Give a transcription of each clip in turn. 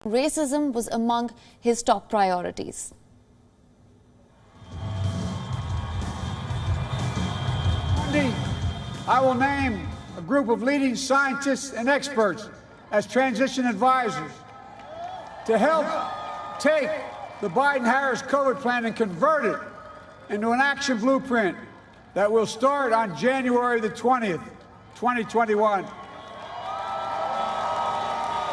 Racism was among his top priorities. Monday, I will name a group of leading scientists and experts as transition advisors to help take the Biden-Harris COVID plan and convert it into an action blueprint that will start on January the 20th, 2021.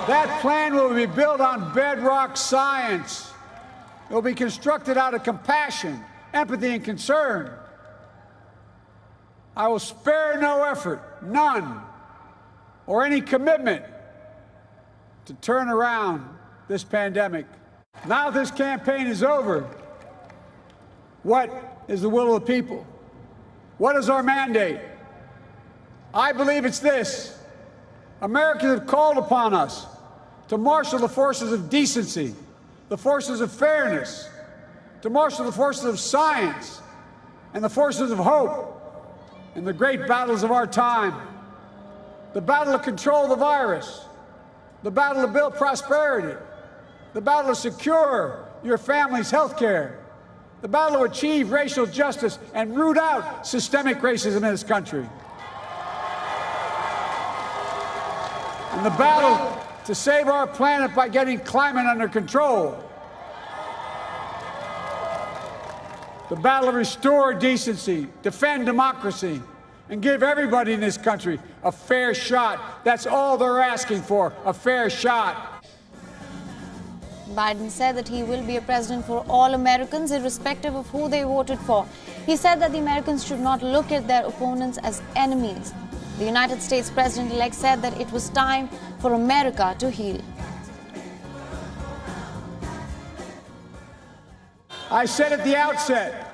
That plan will be built on bedrock science. It will be constructed out of compassion, empathy, and concern. I will spare no effort, none, or any commitment to turn around this pandemic. Now this campaign is over, what is the will of the people? What is our mandate? I believe it's this. Americans have called upon us to marshal the forces of decency, the forces of fairness, to marshal the forces of science and the forces of hope in the great battles of our time. The battle to control the virus, the battle to build prosperity, the battle to secure your family's health care, the battle to achieve racial justice and root out systemic racism in this country, and the battle to save our planet by getting climate under control, the battle to restore decency, defend democracy, and give everybody in this country a fair shot. That's all they're asking for, a fair shot. Biden said that he will be a president for all Americans, irrespective of who they voted for. He said that the Americans should not look at their opponents as enemies. The United States president-elect said that it was time for America to heal. I said at the outset,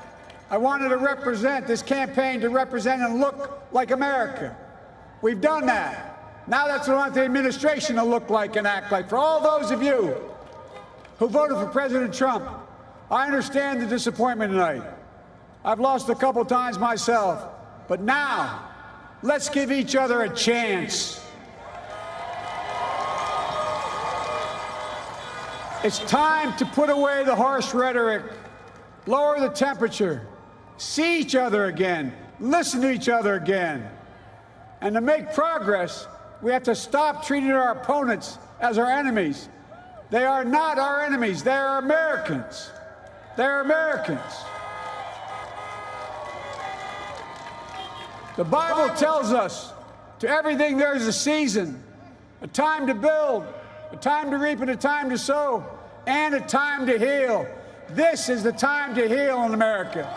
I wanted to represent this campaign to represent and look like America. We've done that. Now that's what I want the administration to look like and act like. For all those of you who voted for President Trump, I understand the disappointment tonight. I've lost a couple times myself, but now let's give each other a chance. It's time to put away the harsh rhetoric, lower the temperature, see each other again, listen to each other again. And to make progress, we have to stop treating our opponents as our enemies. They are not our enemies. They are Americans. They're Americans. The Bible tells us, to everything there is a season, a time to build, a time to reap and a time to sow, and a time to heal. This is the time to heal in America.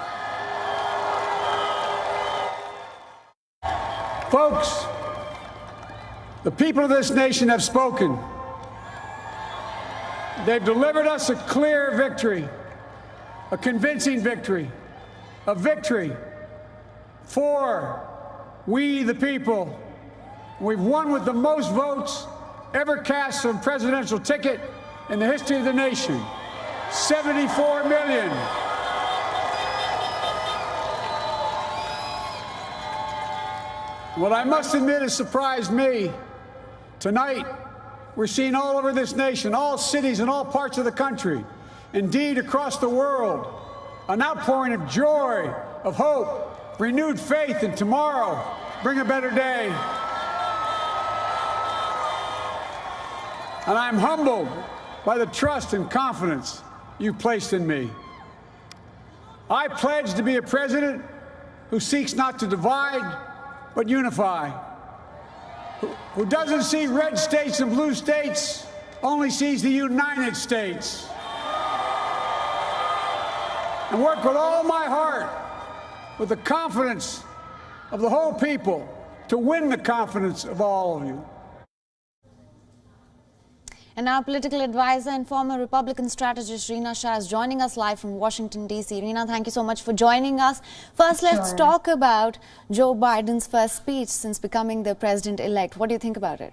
Folks, the people of this nation have spoken. They've delivered us a clear victory, a convincing victory, a victory for we the people. We've won with the most votes ever cast on a presidential ticket in the history of the nation. 74 million. What I must admit has surprised me. Tonight, we're seeing all over this nation, all cities and all parts of the country, indeed across the world, an outpouring of joy, of hope, renewed faith in tomorrow, bring a better day. And I'm humbled by the trust and confidence you've placed in me. I pledge to be a president who seeks not to divide, but unify, who doesn't see red states and blue states, only sees the United States. And work with all my heart, with the confidence of the whole people, to win the confidence of all of you. And our political advisor and former Republican strategist Reena Shah is joining us live from Washington, D.C. Reena, thank you so much for joining us. First, let's talk about Joe Biden's first speech since becoming the president-elect. What do you think about it?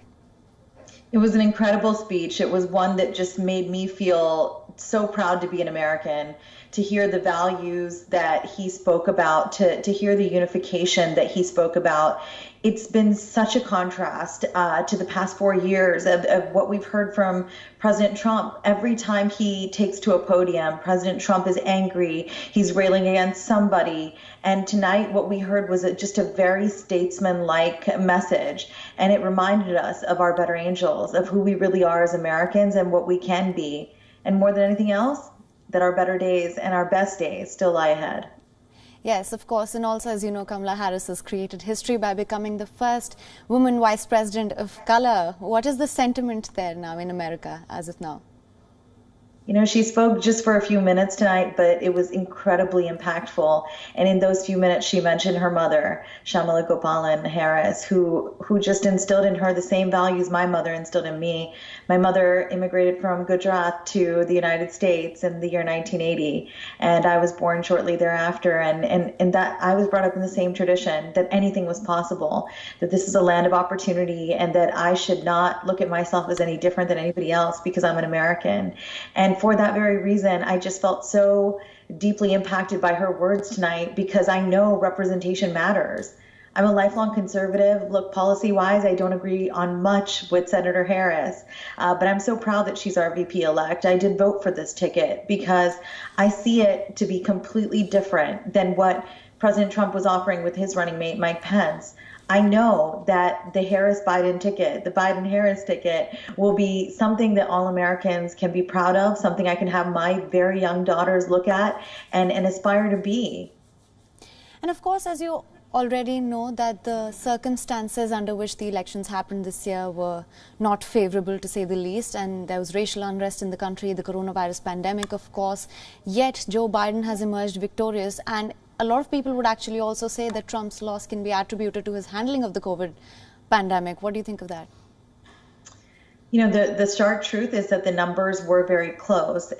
It was an incredible speech. It was one that just made me feel so proud to be an American. to hear the values that he spoke about, to hear the unification that he spoke about. It's been such a contrast to the past 4 years of what we've heard from President Trump. Every time he takes to a podium, President Trump is angry. He's railing against somebody. And tonight, what we heard was just a very statesman-like message. And it reminded us of our better angels, of who we really are as Americans and what we can be. And more than anything else, that our better days and our best days still lie ahead. Yes, of course. And also, as you know, Kamala Harris has created history by becoming the first woman vice president of color. What is the sentiment there now in America as of now? You know, she spoke just for a few minutes tonight, but it was incredibly impactful. And in those few minutes, she mentioned her mother, Kamala Harris, who just instilled in her the same values my mother instilled in me. My mother immigrated from Gujarat to the United States in the year 1980, and I was born shortly thereafter. And that I was brought up in the same tradition, that anything was possible, that this is a land of opportunity, and that I should not look at myself as any different than anybody else because I'm an American. And for that very reason, I just felt so deeply impacted by her words tonight, because I know representation matters. I'm a lifelong conservative. Look, policy-wise, I don't agree on much with Senator Harris, but I'm so proud that she's our VP-elect. I did vote for this ticket because I see it to be completely different than what President Trump was offering with his running mate, Mike Pence. I know that the Harris-Biden ticket, the Biden-Harris ticket, will be something that all Americans can be proud of, something I can have my very young daughters look at and aspire to be. And of course, as you already know, that the circumstances under which the elections happened this year were not favorable, to say the least, and there was racial unrest in the country, the coronavirus pandemic, of course. Yet Joe Biden has emerged victorious, and a lot of people would actually also say that Trump's loss can be attributed to his handling of the COVID pandemic. What do you think of that? You know, the stark truth is that the numbers were very close.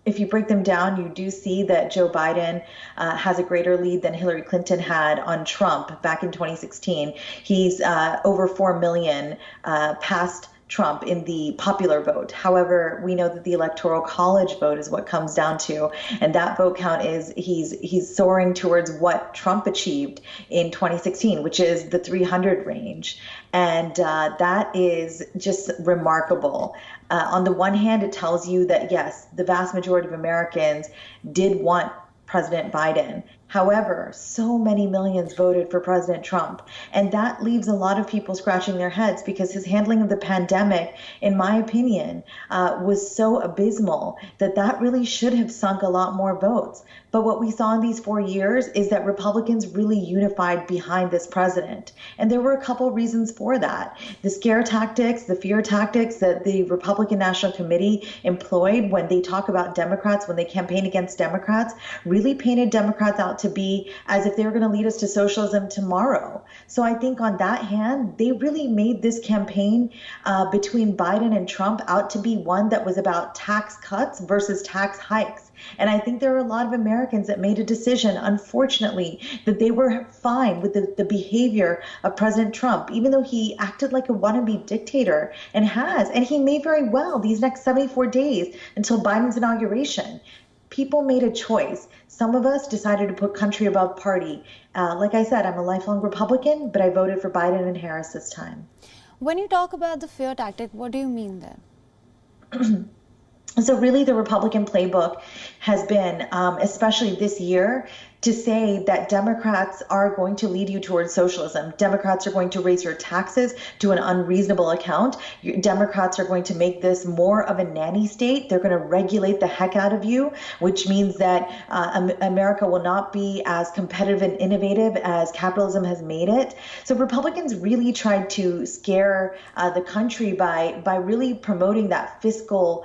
If you break them down, you do see that Joe Biden has a greater lead than Hillary Clinton had on Trump back in 2016. He's over 4 million past Trump in the popular vote. However, we know that the electoral college vote is what comes down to, and that vote count is he's soaring towards what Trump achieved in 2016, which is the 300 range. And that is just remarkable. On the one hand, it tells you that, yes, the vast majority of Americans did want President Biden. However, so many millions voted for President Trump. And that leaves a lot of people scratching their heads, because his handling of the pandemic, in my opinion, was so abysmal that really should have sunk a lot more votes. But what we saw in these 4 years is that Republicans really unified behind this president. And there were a couple reasons for that. The scare tactics, the fear tactics that the Republican National Committee employed when they talk about Democrats, when they campaign against Democrats, really painted Democrats out to be as if they were going to lead us to socialism tomorrow. So I think on that hand, they really made this campaign between Biden and Trump out to be one that was about tax cuts versus tax hikes. And I think there are a lot of Americans that made a decision, unfortunately, that they were fine with the behavior of President Trump, even though he acted like a wannabe dictator and he may very well these next 74 days until Biden's inauguration. People made a choice. Some of us decided to put country above party. Like I said, I'm a lifelong Republican, but I voted for Biden and Harris this time. When you talk about the fear tactic, what do you mean there? So really, the Republican playbook has been, especially this year, to say that Democrats are going to lead you towards socialism. Democrats are going to raise your taxes to an unreasonable account. Democrats are going to make this more of a nanny state. They're going to regulate the heck out of you, which means that America will not be as competitive and innovative as capitalism has made it. So Republicans really tried to scare the country by really promoting that fiscal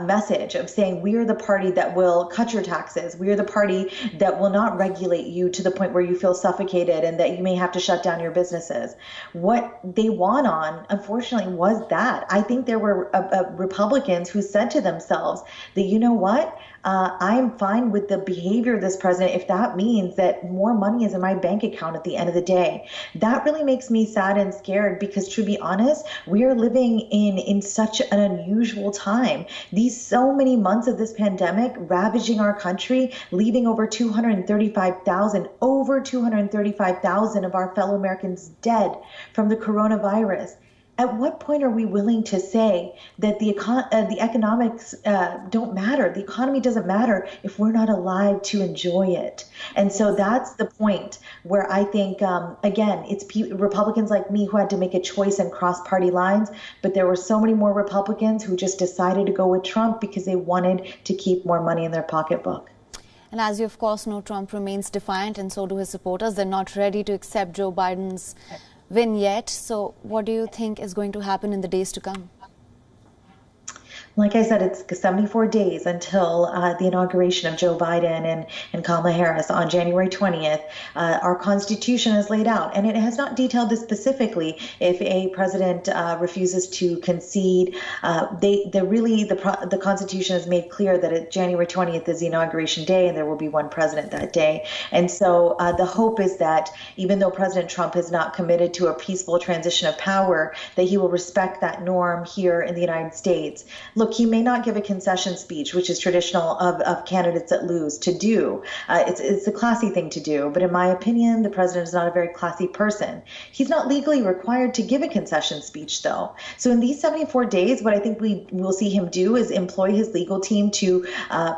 message of saying, we are the party that will cut your taxes. We are the party that will not regulate you to the point where you feel suffocated and that you may have to shut down your businesses. What they won on, unfortunately, was that. I think there were Republicans who said to themselves that, you know what, I'm fine with the behavior of this president if that means that more money is in my bank account at the end of the day. That really makes me sad and scared because, to be honest, we are living in such an unusual time. These so many months of this pandemic ravaging our country, leaving over 235,000 of our fellow Americans dead from the coronavirus. At what point are we willing to say that the economics don't matter? The economy doesn't matter if we're not alive to enjoy it. And so that's the point where I think, again, it's Republicans like me who had to make a choice and cross party lines. But there were so many more Republicans who just decided to go with Trump because they wanted to keep more money in their pocketbook. And as you of course know, Trump remains defiant, and so do his supporters. They're not ready to accept Joe Biden's win yet. So what do you think is going to happen in the days to come? Like I said, it's 74 days until the inauguration of Joe Biden and Kamala Harris on January 20th. Our Constitution is laid out, and it has not detailed this specifically. If a president refuses to concede, the Constitution has made clear that January 20th is the inauguration day, and there will be one president that day. And so the hope is that even though President Trump has not committed to a peaceful transition of power, that he will respect that norm here in the United States. Look, he may not give a concession speech, which is traditional of candidates that lose to do. It's a classy thing to do. But in my opinion, the president is not a very classy person. He's not legally required to give a concession speech, though. So in these 74 days, what I think we will see him do is employ his legal team to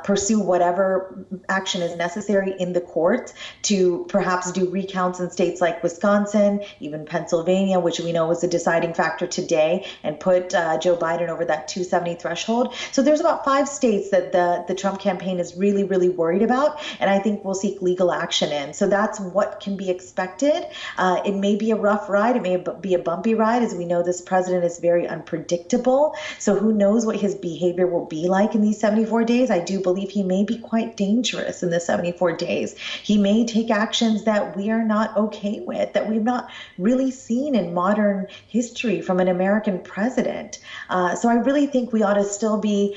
pursue whatever action is necessary in the courts, to perhaps do recounts in states like Wisconsin, even Pennsylvania, which we know was a deciding factor today, and put Joe Biden over that 270 threshold. So there's about 5 states that the Trump campaign is really, really worried about, and I think we'll seek legal action in. So that's what can be expected. It may be a rough ride. It may be a bumpy ride. As we know, this president is very unpredictable. So who knows what his behavior will be like in these 74 days. I do believe he may be quite dangerous in the 74 days. He may take actions that we are not okay with, that we've not really seen in modern history from an American president. So I really think we ought to still be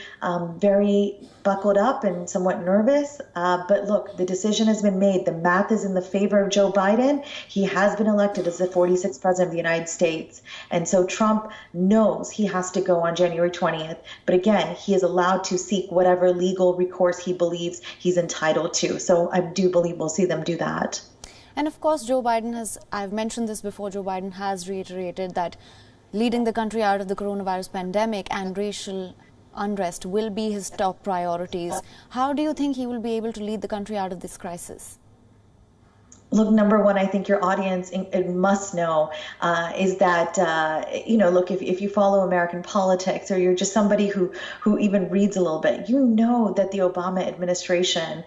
very buckled up and somewhat nervous. But look, the decision has been made. The math is in the favor of Joe Biden. He has been elected as the 46th president of the United States. And so Trump knows he has to go on January 20th. But again, he is allowed to seek whatever legal recourse he believes he's entitled to. So I do believe we'll see them do that. And of course, Joe Biden has, I've mentioned this before, Joe Biden has reiterated that leading the country out of the coronavirus pandemic and racial unrest will be his top priorities. How do you think he will be able to lead the country out of this crisis? Look, number one, I think your audience must know is that, look, if you follow American politics, or you're just somebody who even reads a little bit, you know that the Obama administration,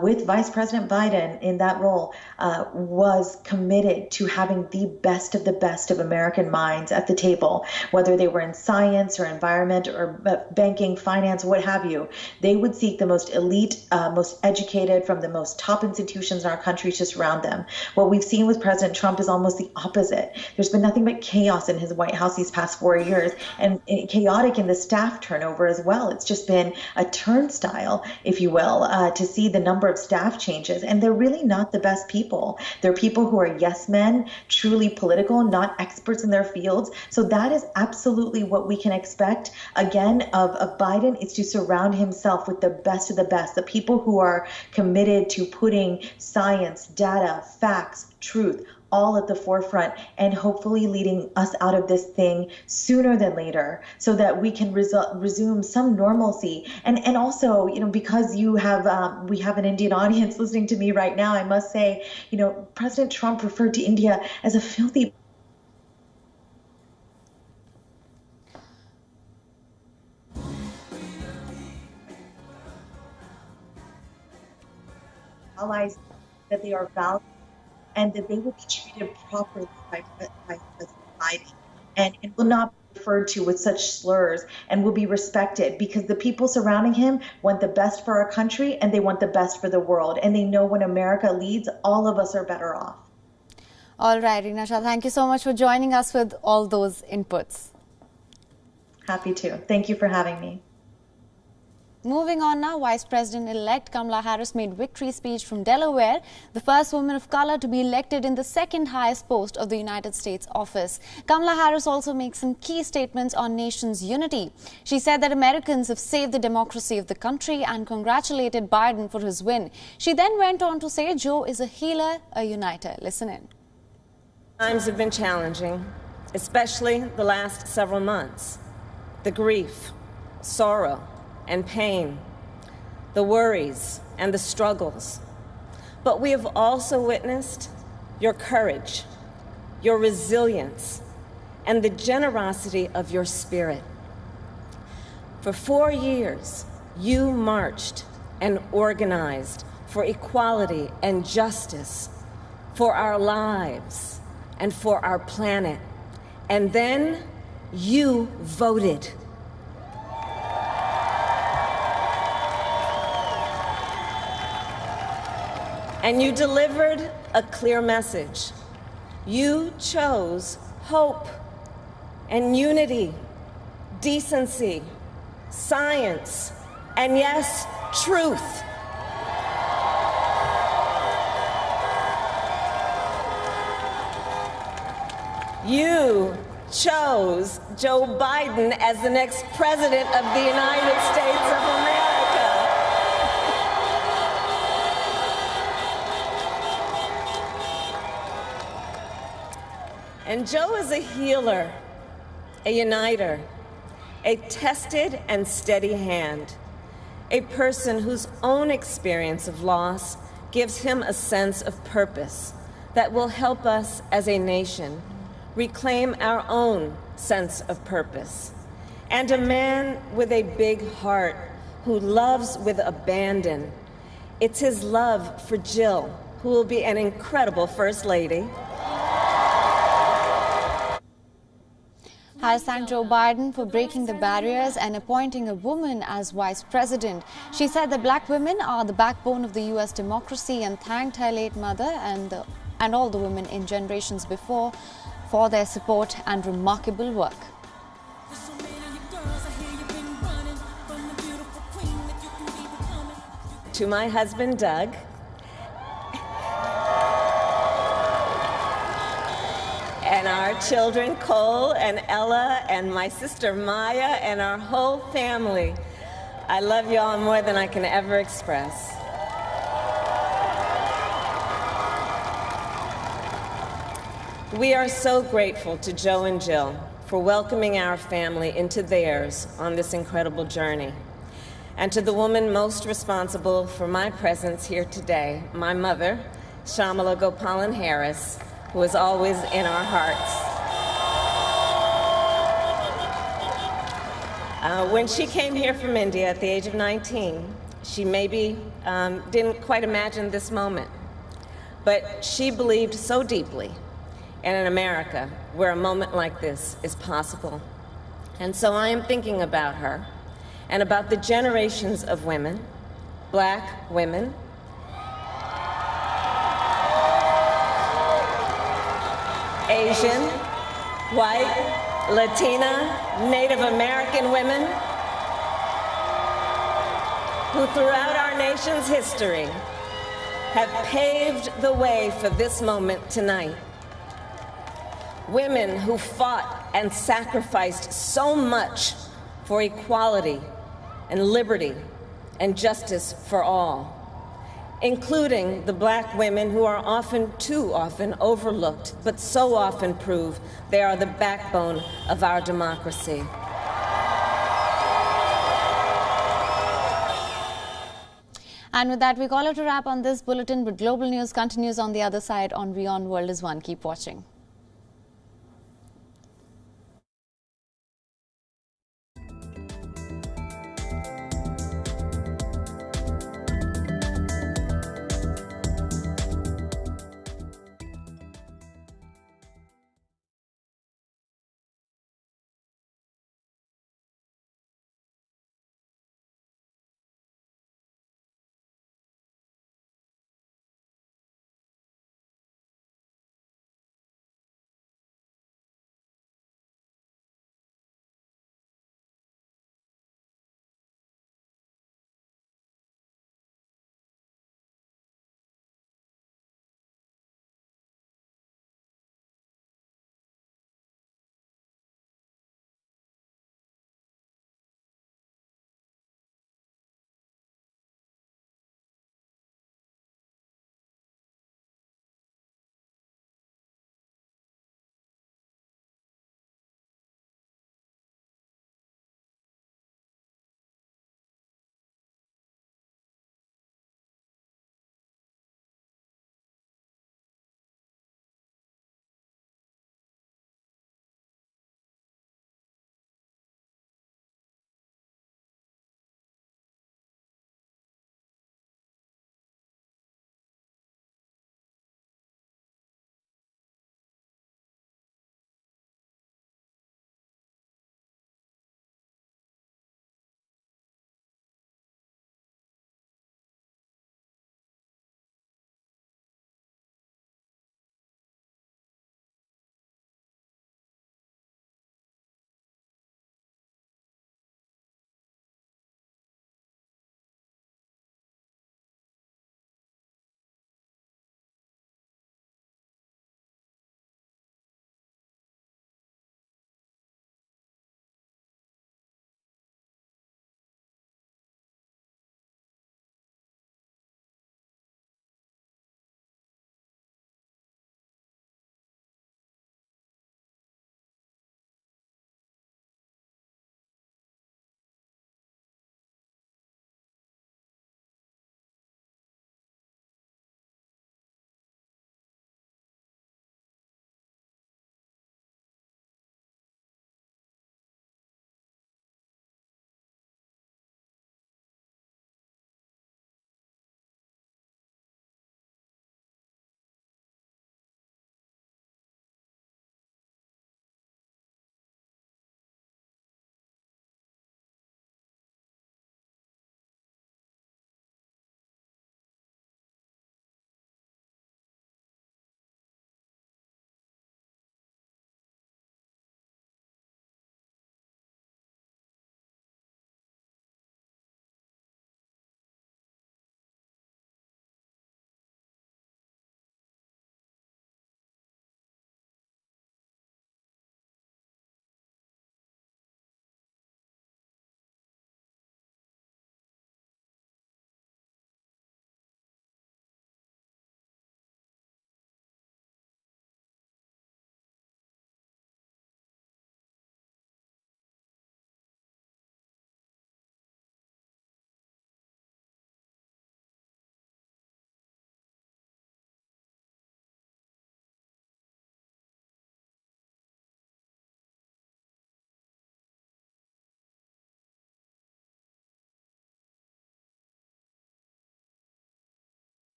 with Vice President Biden in that role, was committed to having the best of American minds at the table, whether they were in science or environment or banking, finance, what have you. They would seek the most elite, most educated from the most top institutions in our country to surround them. What we've seen with President Trump is almost the opposite. There's been nothing but chaos in his White House these past 4 years, and chaotic in the staff turnover as well. It's just been a turnstile, if you will, to see the number of staff changes. And they're really not the best people. They're people who are yes men, truly political, not experts in their fields. So that is absolutely what we can expect, again, of Biden, is to surround himself with the best of the best, the people who are committed to putting science, data, facts, truth, all at the forefront, and hopefully leading us out of this thing sooner than later, so that we can resume some normalcy. And also, because we have an Indian audience listening to me right now, I must say, President Trump referred to India as a filthy allies, that they are valued, and that they will be treated properly by President Biden, and will not be referred to with such slurs, and will be respected, because the people surrounding him want the best for our country, and they want the best for the world, and they know when America leads, all of us are better off. All right, Reena Shah, thank you so much for joining us with all those inputs. Happy to. Thank you for having me. Moving on now, Vice President-elect Kamala Harris made victory speech from Delaware, the first woman of color to be elected in the second highest post of the United States office. Kamala Harris also makes some key statements on nation's unity. She said that Americans have saved the democracy of the country and congratulated Biden for his win. She then went on to say Joe is a healer, a uniter. Listen in. Times have been challenging, especially the last several months. The grief, sorrow, and pain, the worries and the struggles. But we have also witnessed your courage, your resilience, and the generosity of your spirit. For 4 years, you marched and organized for equality and justice, for our lives and for our planet. And then you voted. And you delivered a clear message. You chose hope and unity, decency, science, and yes, truth. You chose Joe Biden as the next president of the United States of America. And Joe is a healer, a uniter, a tested and steady hand, a person whose own experience of loss gives him a sense of purpose that will help us as a nation reclaim our own sense of purpose, and a man with a big heart who loves with abandon. It's his love for Jill, who will be an incredible First Lady. Harris thanked Joe Biden for breaking the barriers and appointing a woman as vice president. She said that black women are the backbone of the U.S. democracy and thanked her late mother and all the women in generations before for their support and remarkable work. To my husband, Doug, and our children, Cole and Ella, and my sister Maya, and our whole family, I love you all more than I can ever express. We are so grateful to Joe and Jill for welcoming our family into theirs on this incredible journey. And to the woman most responsible for my presence here today, my mother, Kamala Harris, who is always in our hearts. When she came here from India at the age of 19, she maybe didn't quite imagine this moment, but she believed so deeply in an America where a moment like this is possible. And so I am thinking about her and about the generations of women, black women, Asian, white, Latina, Native American women who throughout our nation's history have paved the way for this moment tonight. Women who fought and sacrificed so much for equality and liberty and justice for all, including the black women who are too often overlooked, but so often prove they are the backbone of our democracy. And with that, we call it a wrap on this bulletin, but global news continues on the other side on WION World is One. Keep watching.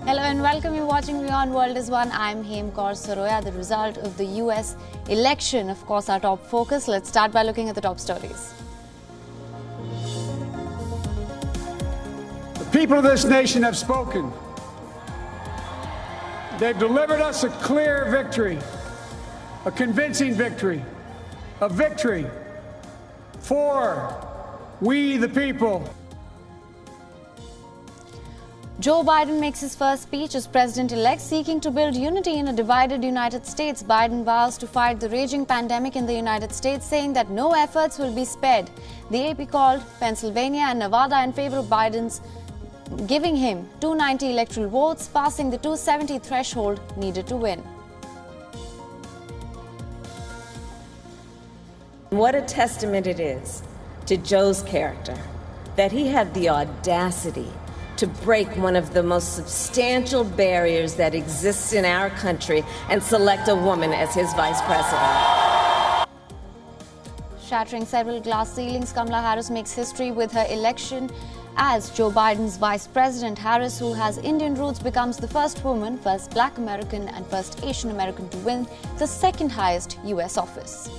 Hello and welcome. You're watching WION World is One. I'm Hem Kaur Saroya. The result of the US election, of course, our top focus. Let's start by looking at the top stories. The people of this nation have spoken. They've delivered us a clear victory, a convincing victory, a victory for we the people. Joe Biden makes his first speech as president-elect, seeking to build unity in a divided United States. Biden vows to fight the raging pandemic in the United States, saying that no efforts will be spared. The AP called Pennsylvania and Nevada in favor of Biden's, giving him 290 electoral votes, passing the 270 threshold needed to win. What a testament it is to Joe's character that he had the audacity to break one of the most substantial barriers that exists in our country and select a woman as his vice president. Shattering several glass ceilings, Kamala Harris makes history with her election as Joe Biden's vice president. Harris, who has Indian roots, becomes the first woman, first Black American and first Asian American to win the second highest US office.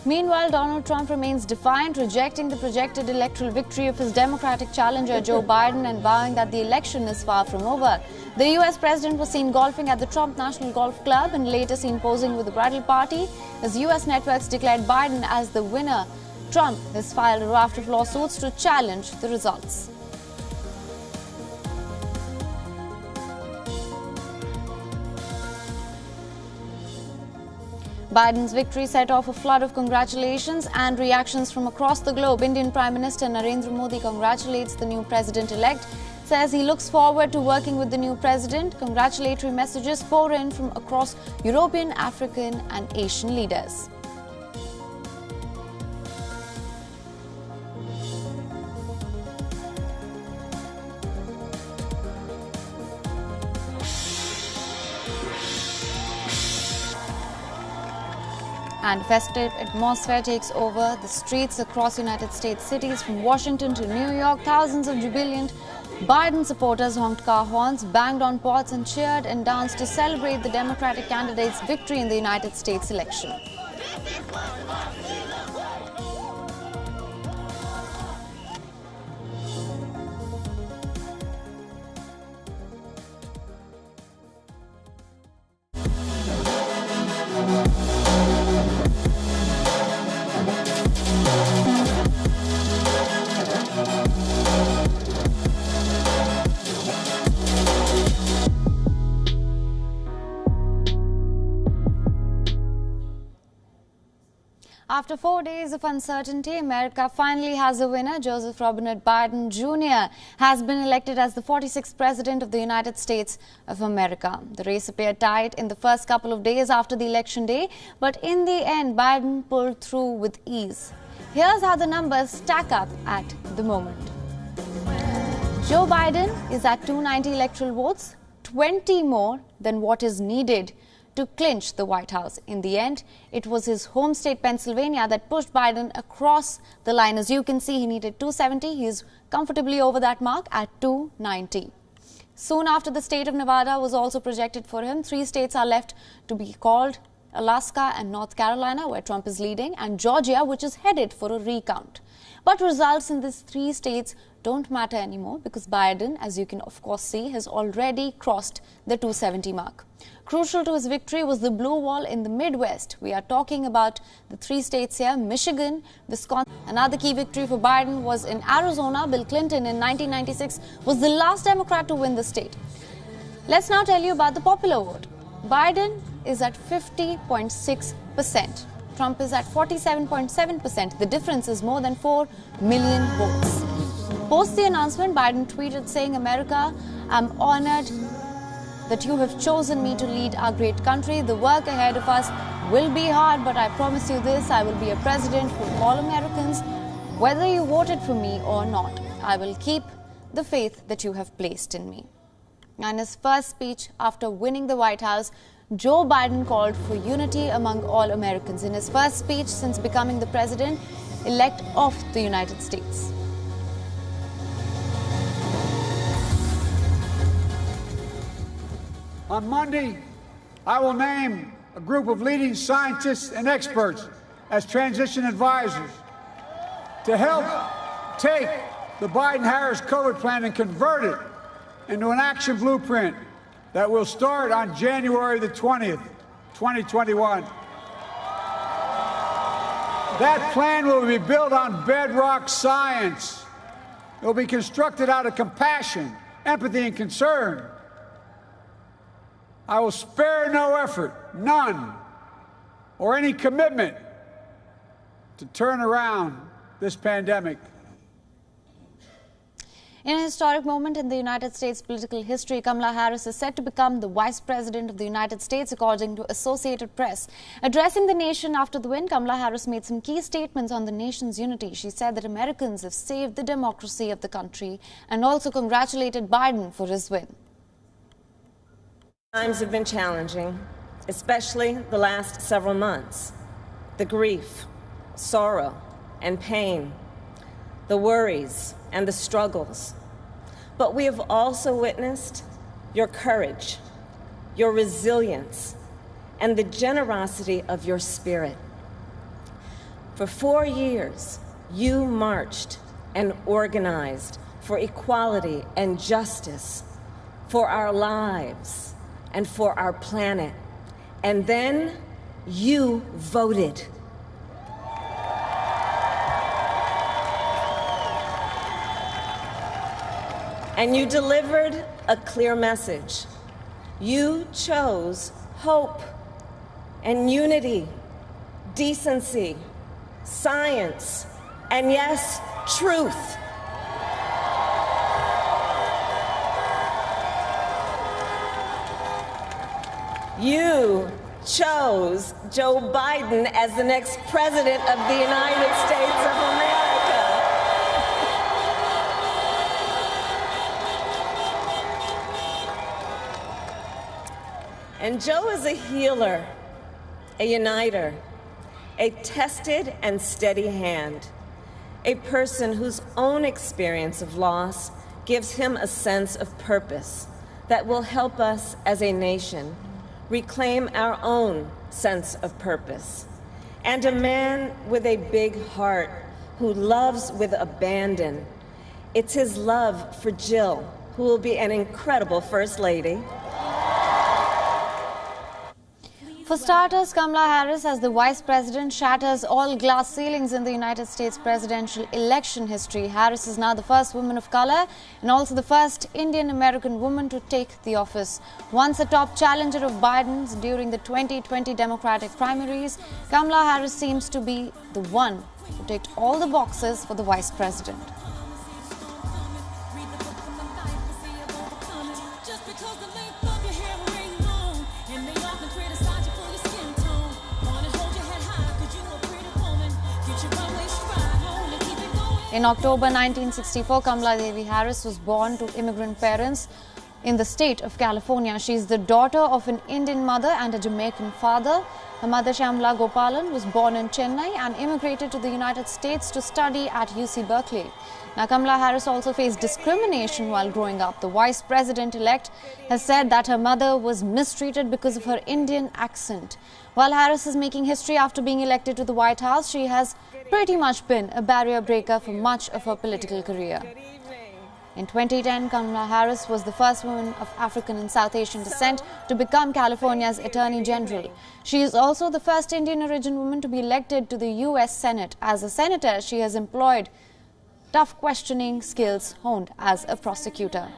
Meanwhile, Donald Trump remains defiant, rejecting the projected electoral victory of his Democratic challenger Joe Biden and vowing that the election is far from over. The US president was seen golfing at the Trump National Golf Club and later seen posing with the bridal party as US networks declared Biden as the winner. Trump has filed a raft of lawsuits to challenge the results. Biden's victory set off a flood of congratulations and reactions from across the globe. Indian Prime Minister Narendra Modi congratulates the new president-elect, says he looks forward to working with the new president. Congratulatory messages pour in from across European, African and Asian leaders. And festive atmosphere takes over the streets across United States cities. From Washington to New York, thousands of jubilant Biden supporters honked car horns, banged on pots and cheered and danced to celebrate the Democratic candidate's victory in the United States election. After 4 days of uncertainty, America finally has a winner. Joseph Robinette Biden Jr. has been elected as the 46th President of the United States of America. The race appeared tight in the first couple of days after the election day, but in the end, Biden pulled through with ease. Here's how the numbers stack up at the moment. Joe Biden is at 290 electoral votes, 20 more than what is needed to clinch the White House. In the end, it was his home state, Pennsylvania, that pushed Biden across the line. As you can see, he needed 270. He is comfortably over that mark at 290. Soon after, the state of Nevada was also projected for him. 3 states are left to be called: Alaska and North Carolina, where Trump is leading, and Georgia, which is headed for a recount. But results in these 3 states don't matter anymore because Biden, as you can of course see, has already crossed the 270 mark. Crucial to his victory was the blue wall in the Midwest. We are talking about the 3 states here: Michigan, Wisconsin. Another key victory for Biden was in Arizona. Bill Clinton in 1996 was the last Democrat to win the state. Let's now tell you about the popular vote. Biden is at 50.6%. Trump is at 47.7%. The difference is more than 4 million votes. Post the announcement, Biden tweeted saying, "America, I'm honored that you have chosen me to lead our great country. The work ahead of us will be hard, but I promise you this, I will be a president for all Americans, whether you voted for me or not. I will keep the faith that you have placed in me." In his first speech after winning the White House, Joe Biden called for unity among all Americans. In his first speech since becoming the president, President-elect of the United States. On Monday, I will name a group of leading scientists and experts as transition advisors to help take the Biden-Harris COVID plan and convert it into an action blueprint that will start on January the 20th, 2021. That plan will be built on bedrock science. It will be constructed out of compassion, empathy, and concern. I will spare no effort, none, or any commitment to turn around this pandemic. In a historic moment in the United States political history, Kamala Harris is set to become the Vice President of the United States, according to Associated Press. Addressing the nation after the win, Kamala Harris made some key statements on the nation's unity. She said that Americans have saved the democracy of the country and also congratulated Biden for his win. Times have been challenging, especially the last several months. The grief, sorrow, and pain, the worries and the struggles. But we have also witnessed your courage, your resilience, and the generosity of your spirit. For 4 years, you marched and organized for equality and justice, for our lives, and for our planet. And then you voted. And you delivered a clear message. You chose hope and unity, decency, science, and yes, truth. You chose Joe Biden as the next president of the United States of America. And Joe is a healer, a uniter, a tested and steady hand, a person whose own experience of loss gives him a sense of purpose that will help us as a nation reclaim our own sense of purpose. And a man with a big heart who loves with abandon. It's his love for Jill, who will be an incredible First Lady. For starters, Kamala Harris as the Vice President shatters all glass ceilings in the United States presidential election history. Harris is now the first woman of color and also the first Indian-American woman to take the office. Once a top challenger of Biden's during the 2020 Democratic primaries, Kamala Harris seems to be the one who ticked all the boxes for the Vice President. In October 1964, Kamala Devi Harris was born to immigrant parents in the state of California. She is the daughter of an Indian mother and a Jamaican father. Her mother, Shyamala Gopalan, was born in Chennai and immigrated to the United States to study at UC Berkeley. Now, Kamala Harris also faced discrimination while growing up. The Vice President-elect has said that her mother was mistreated because of her Indian accent. While Harris is making history after being elected to the White House, she has pretty much been a barrier breaker for much of her political career. In 2010, Kamala Harris was the first woman of African and South Asian descent to become California's Attorney General. She is also the first Indian origin woman to be elected to the U.S. Senate. As a senator, she has employed tough questioning skills honed as a prosecutor.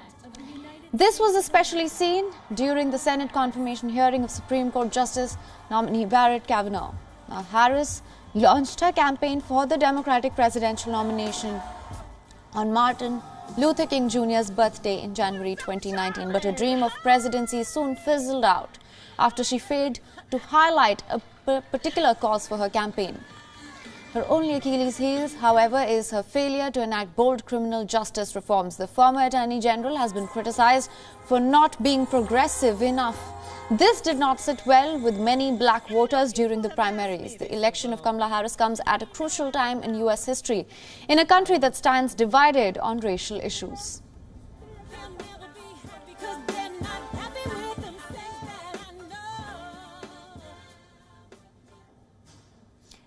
This was especially seen during the Senate confirmation hearing of Supreme Court Justice nominee Brett Kavanaugh. Now, Harris launched her campaign for the Democratic presidential nomination on Martin Luther King Jr.'s birthday in January 2019, but her dream of presidency soon fizzled out after she failed to highlight a particular cause for her campaign. Her only Achilles heel, however, is her failure to enact bold criminal justice reforms. The former Attorney General has been criticized for not being progressive enough. This did not sit well with many black voters during the primaries. The election of Kamala Harris comes at a crucial time in U.S. history, in a country that stands divided on racial issues.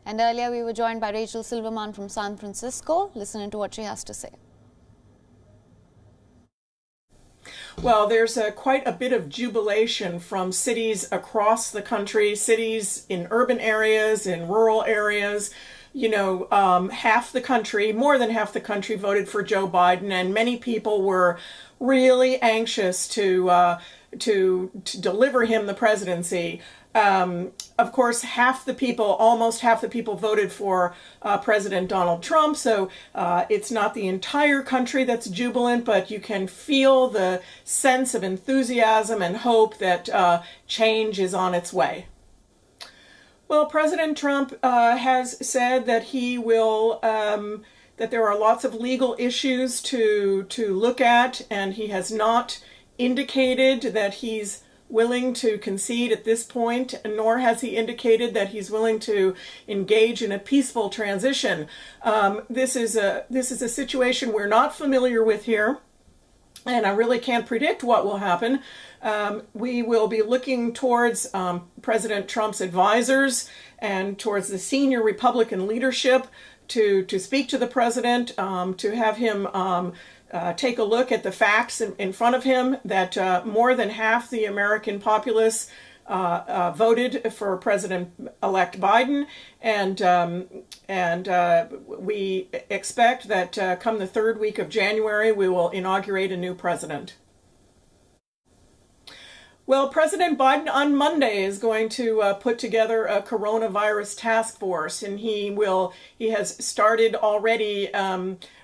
And earlier we were joined by Rachel Silverman from San Francisco. Listen to what she has to say. Well, there's quite a bit of jubilation from cities across the country, cities in urban areas, in rural areas. You know, half the country, more than half the country voted for Joe Biden, and many people were really anxious to deliver him the presidency. Of course, almost half the people voted for President Donald Trump, so it's not the entire country that's jubilant, but you can feel the sense of enthusiasm and hope that change is on its way. Well, President Trump has said that he will, that there are lots of legal issues to look at, and he has not indicated that he's willing to concede at this point, nor has he indicated that he's willing to engage in a peaceful transition. This is a situation we're not familiar with here, and I really can't predict what will happen. We will be looking towards President Trump's advisors and towards the senior Republican leadership to speak to the president, to have him take a look at the facts in front of him, that more than half the American populace voted for President-elect Biden, and we expect that come the third week of January, we will inaugurate a new president. Well, President Biden on Monday is going to put together a coronavirus task force, and he has started already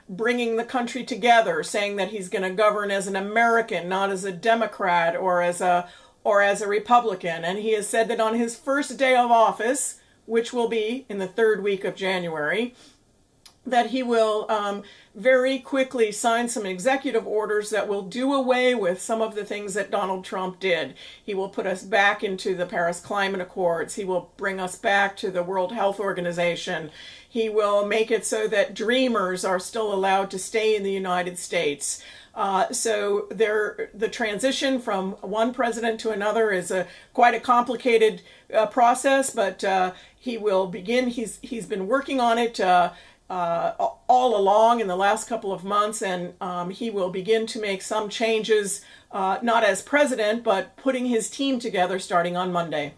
bringing the country together, saying that he's going to govern as an American, not as a Democrat or as a Republican. And he has said that on his first day of office, which will be in the third week of January, that he will very quickly sign some executive orders that will do away with some of the things that Donald Trump did. He will put us back into the Paris Climate Accords. He will bring us back to the World Health Organization. He will make it so that dreamers are still allowed to stay in the United States. So the transition from one president to another is quite a complicated process, but he will begin. He's been working on it all along in the last couple of months, and he will begin to make some changes, not as president, but putting his team together starting on Monday.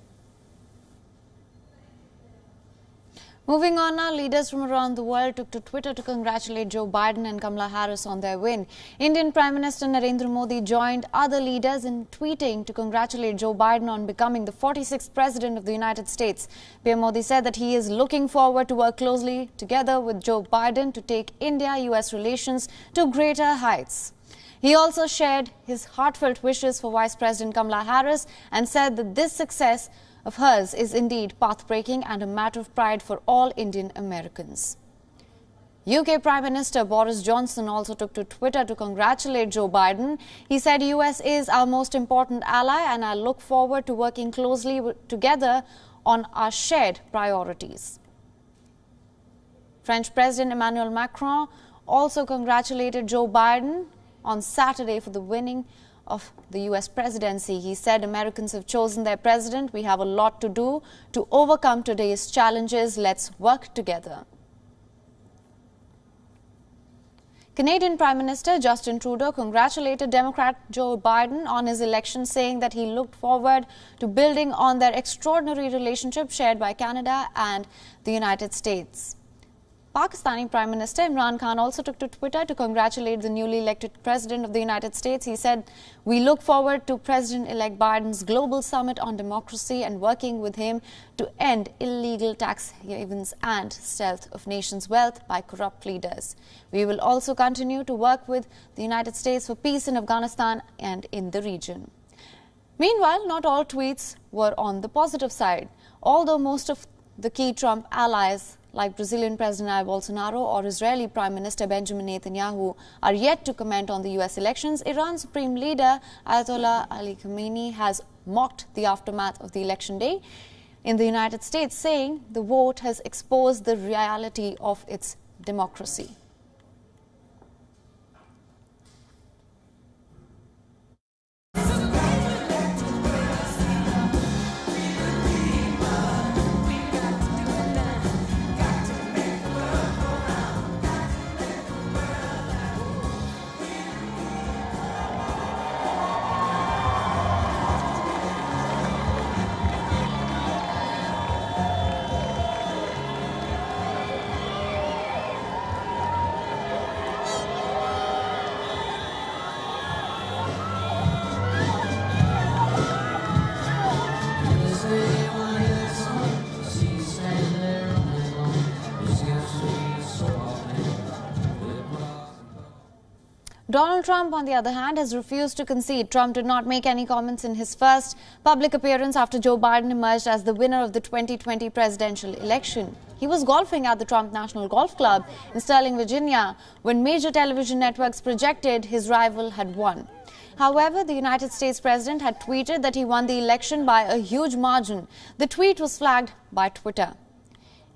Moving on now, leaders from around the world took to Twitter to congratulate Joe Biden and Kamala Harris on their win. Indian Prime Minister Narendra Modi joined other leaders in tweeting to congratulate Joe Biden on becoming the 46th President of the United States. PM Modi said that he is looking forward to work closely together with Joe Biden to take India-US relations to greater heights. He also shared his heartfelt wishes for Vice President Kamala Harris and said that this success of hers is indeed path-breaking and a matter of pride for all Indian Americans. UK Prime Minister Boris Johnson also took to Twitter to congratulate Joe Biden. He said, US is our most important ally and I look forward to working closely together on our shared priorities. French President Emmanuel Macron also congratulated Joe Biden on Saturday for the winning of the US presidency. He said, Americans have chosen their president. We have a lot to do to overcome today's challenges. Let's work together. Canadian Prime Minister Justin Trudeau congratulated Democrat Joe Biden on his election, saying that he looked forward to building on their extraordinary relationship shared by Canada and the United States. Pakistani Prime Minister Imran Khan also took to Twitter to congratulate the newly elected President of the United States. He said, we look forward to President-elect Biden's global summit on democracy and working with him to end illegal tax havens and stealth of nations' wealth by corrupt leaders. We will also continue to work with the United States for peace in Afghanistan and in the region. Meanwhile, not all tweets were on the positive side, although most of the key Trump allies like Brazilian President Jair Bolsonaro or Israeli Prime Minister Benjamin Netanyahu, are yet to comment on the US elections, Iran's supreme leader Ayatollah Ali Khamenei has mocked the aftermath of the election day in the United States, saying the vote has exposed the reality of its democracy. Donald Trump, on the other hand, has refused to concede. Trump did not make any comments in his first public appearance after Joe Biden emerged as the winner of the 2020 presidential election. He was golfing at the Trump National Golf Club in Sterling, Virginia, when major television networks projected his rival had won. However, the United States president had tweeted that he won the election by a huge margin. The tweet was flagged by Twitter.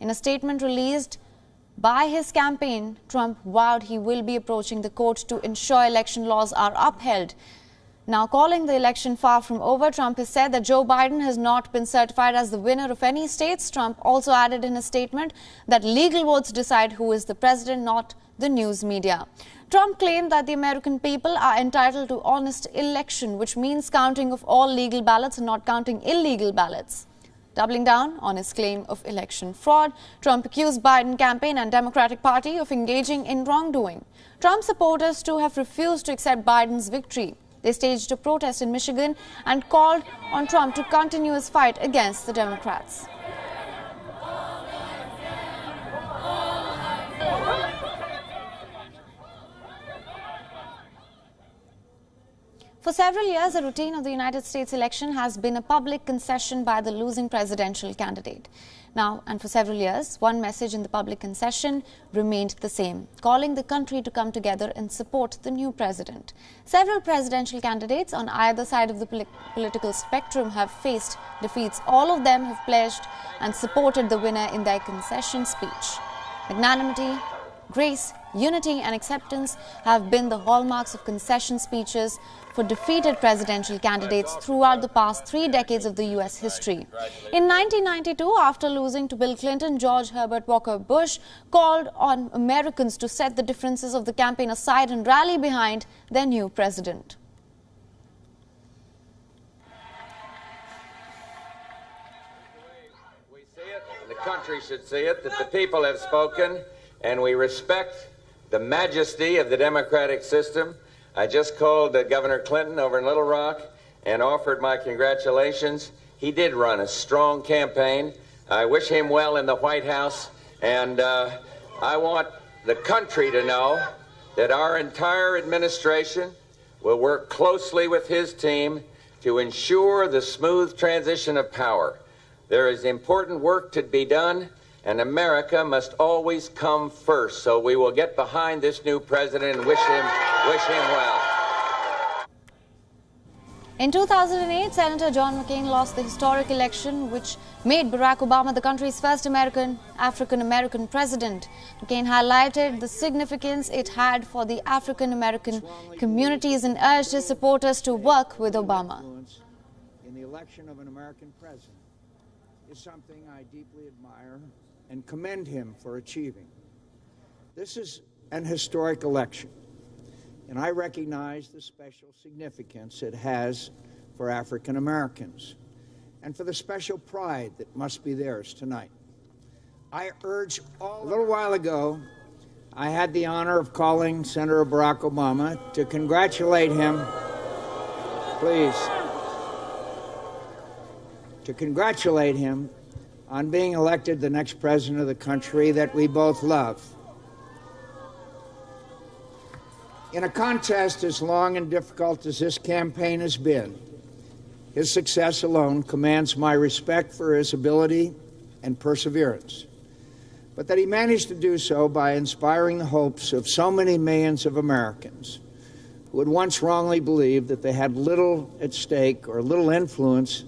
In a statement released by his campaign, Trump vowed he will be approaching the court to ensure election laws are upheld. Now, calling the election far from over, Trump has said that Joe Biden has not been certified as the winner of any states. Trump also added in a statement that legal votes decide who is the president, not the news media. Trump claimed that the American people are entitled to honest election, which means counting of all legal ballots and not counting illegal ballots. Doubling down on his claim of election fraud, Trump accused Biden campaign and Democratic Party of engaging in wrongdoing. Trump supporters too have refused to accept Biden's victory. They staged a protest in Michigan and called on Trump to continue his fight against the Democrats. For several years, the routine of the United States election has been a public concession by the losing presidential candidate. Now, and for several years, one message in the public concession remained the same, calling the country to come together and support the new president. Several presidential candidates on either side of the political spectrum have faced defeats. All of them have pledged and supported the winner in their concession speech. Magnanimity, grace, unity and acceptance have been the hallmarks of concession speeches for defeated presidential candidates throughout the past 3 decades of the U.S. history. In 1992, after losing to Bill Clinton, George Herbert Walker Bush called on Americans to set the differences of the campaign aside and rally behind their new president. We see it, the country should see it, that the people have spoken, and we respect the majesty of the democratic system. I just called Governor Clinton over in Little Rock and offered my congratulations. He did run a strong campaign. I wish him well in the White House, and I want the country to know that our entire administration will work closely with his team to ensure the smooth transition of power. There is important work to be done, and America must always come first. So we will get behind this new president and wish him well. In 2008, Senator John McCain lost the historic election, which made Barack Obama the country's first African-American president. McCain highlighted the significance it had for the African-American communities and urged his supporters to work with Obama. In the election of an American president is something I deeply admire and commend him for achieving. This is an historic election, and I recognize the special significance it has for African Americans and for the special pride that must be theirs tonight. I urge all. A little while ago, I had the honor of calling Senator Barack Obama to congratulate him. Please. To congratulate him on being elected the next president of the country that we both love. In a contest as long and difficult as this campaign has been, his success alone commands my respect for his ability and perseverance. but that he managed to do so by inspiring the hopes of so many millions of Americans who had once wrongly believed that they had little at stake or little influence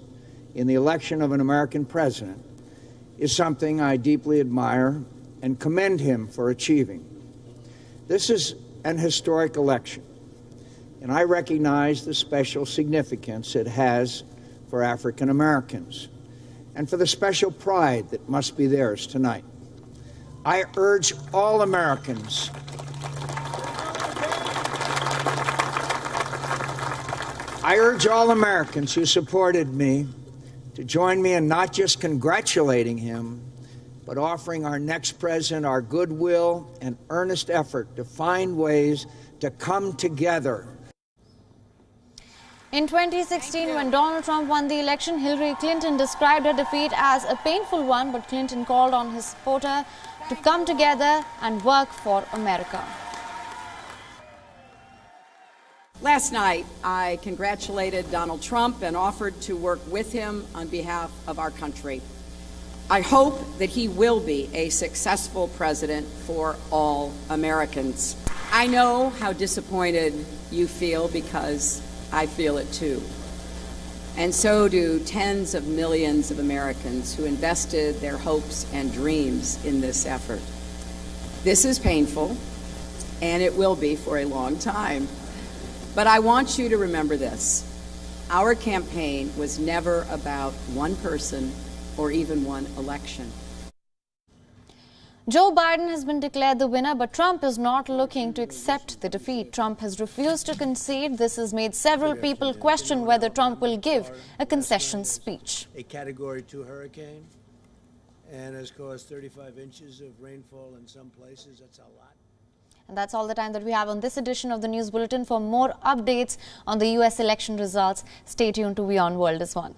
in the election of an American president is something I deeply admire and commend him for achieving. This is an historic election, and I recognize the special significance it has for African Americans and for the special pride that must be theirs tonight. I urge all Americans who supported me to join me in not just congratulating him, but offering our next president our goodwill and earnest effort to find ways to come together. In 2016, when Donald Trump won the election, Hillary Clinton described her defeat as a painful one, but Clinton called on his supporters to come together and work for America. Last night, I congratulated Donald Trump and offered to work with him on behalf of our country. I hope that he will be a successful president for all Americans. I know how disappointed you feel because I feel it too. And so do tens of millions of Americans who invested their hopes and dreams in this effort. This is painful, and it will be for a long time. But I want you to remember this. Our campaign was never about one person or even one election. Joe Biden has been declared the winner, but Trump is not looking to accept the defeat. Trump has refused to concede. This has made several people question whether Trump will give a concession speech. A Category 2 hurricane and has caused 35 inches of rainfall in some places. That's a lot. And that's all the time that we have on this edition of the News Bulletin. For more updates on the US election results, stay tuned to WION World is One.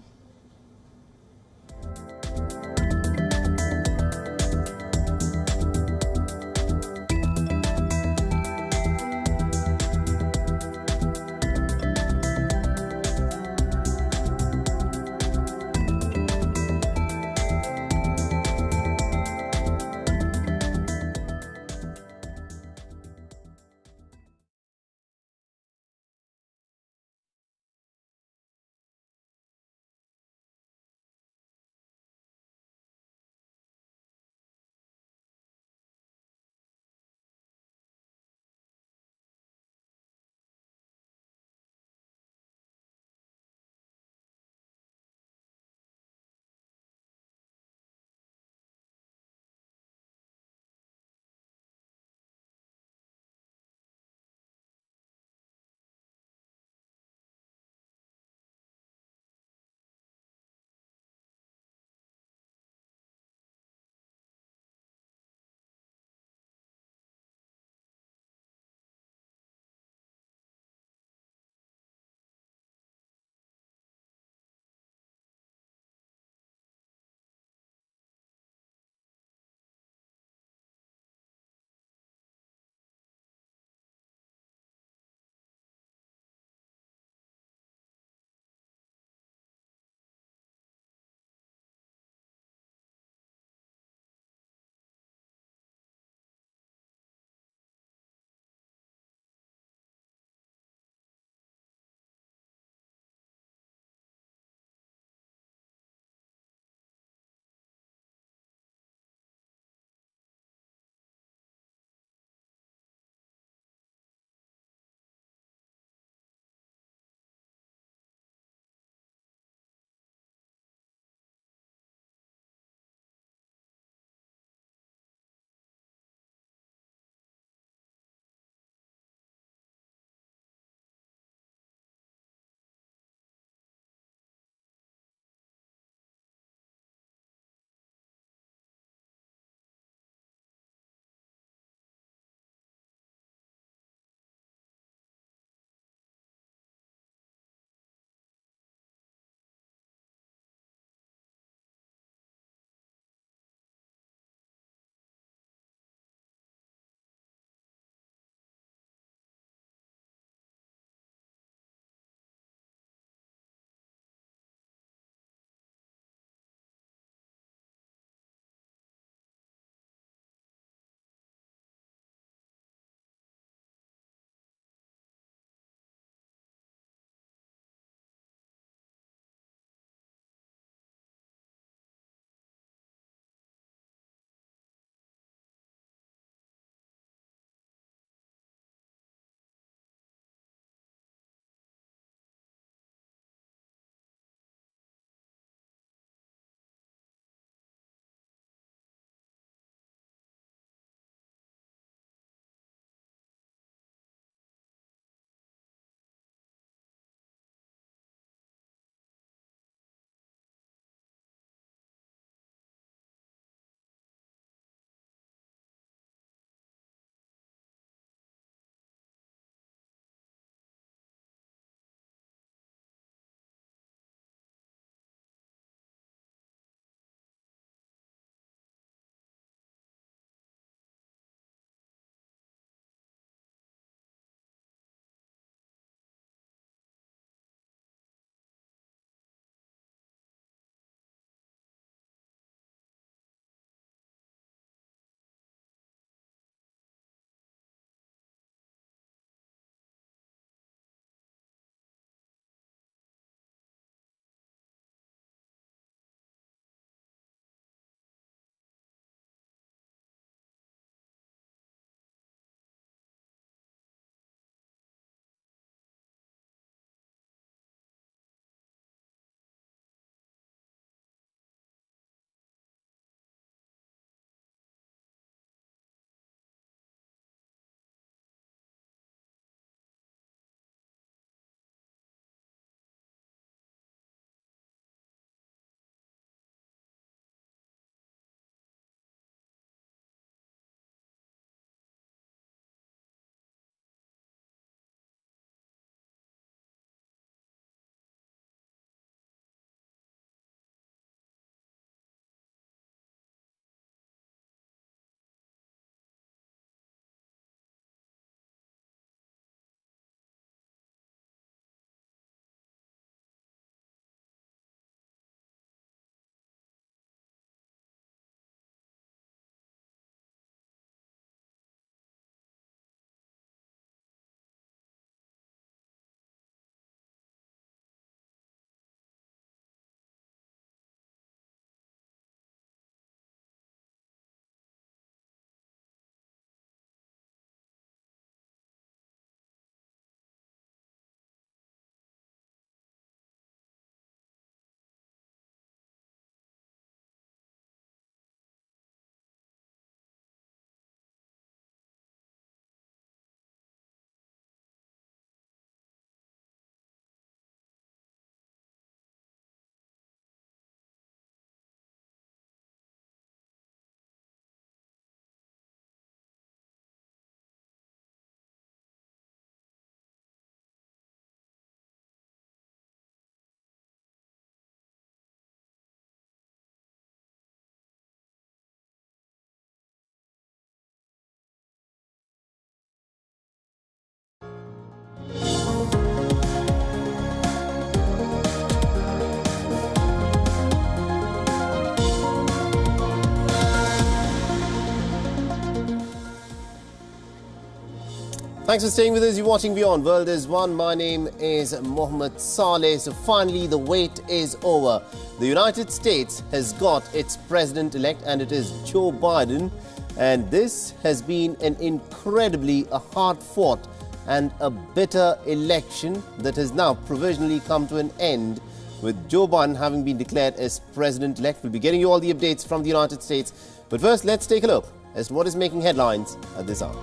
Thanks for staying with us. You're watching Beyond World is One. My name is Mohammed Saleh. So finally, the wait is over. The United States has got its president-elect, and it is Joe Biden. And this has been an incredibly hard-fought and a bitter election that has now provisionally come to an end, with Joe Biden having been declared as president-elect. We'll be getting you all the updates from the United States. But first, let's take a look as to what is making headlines at this hour.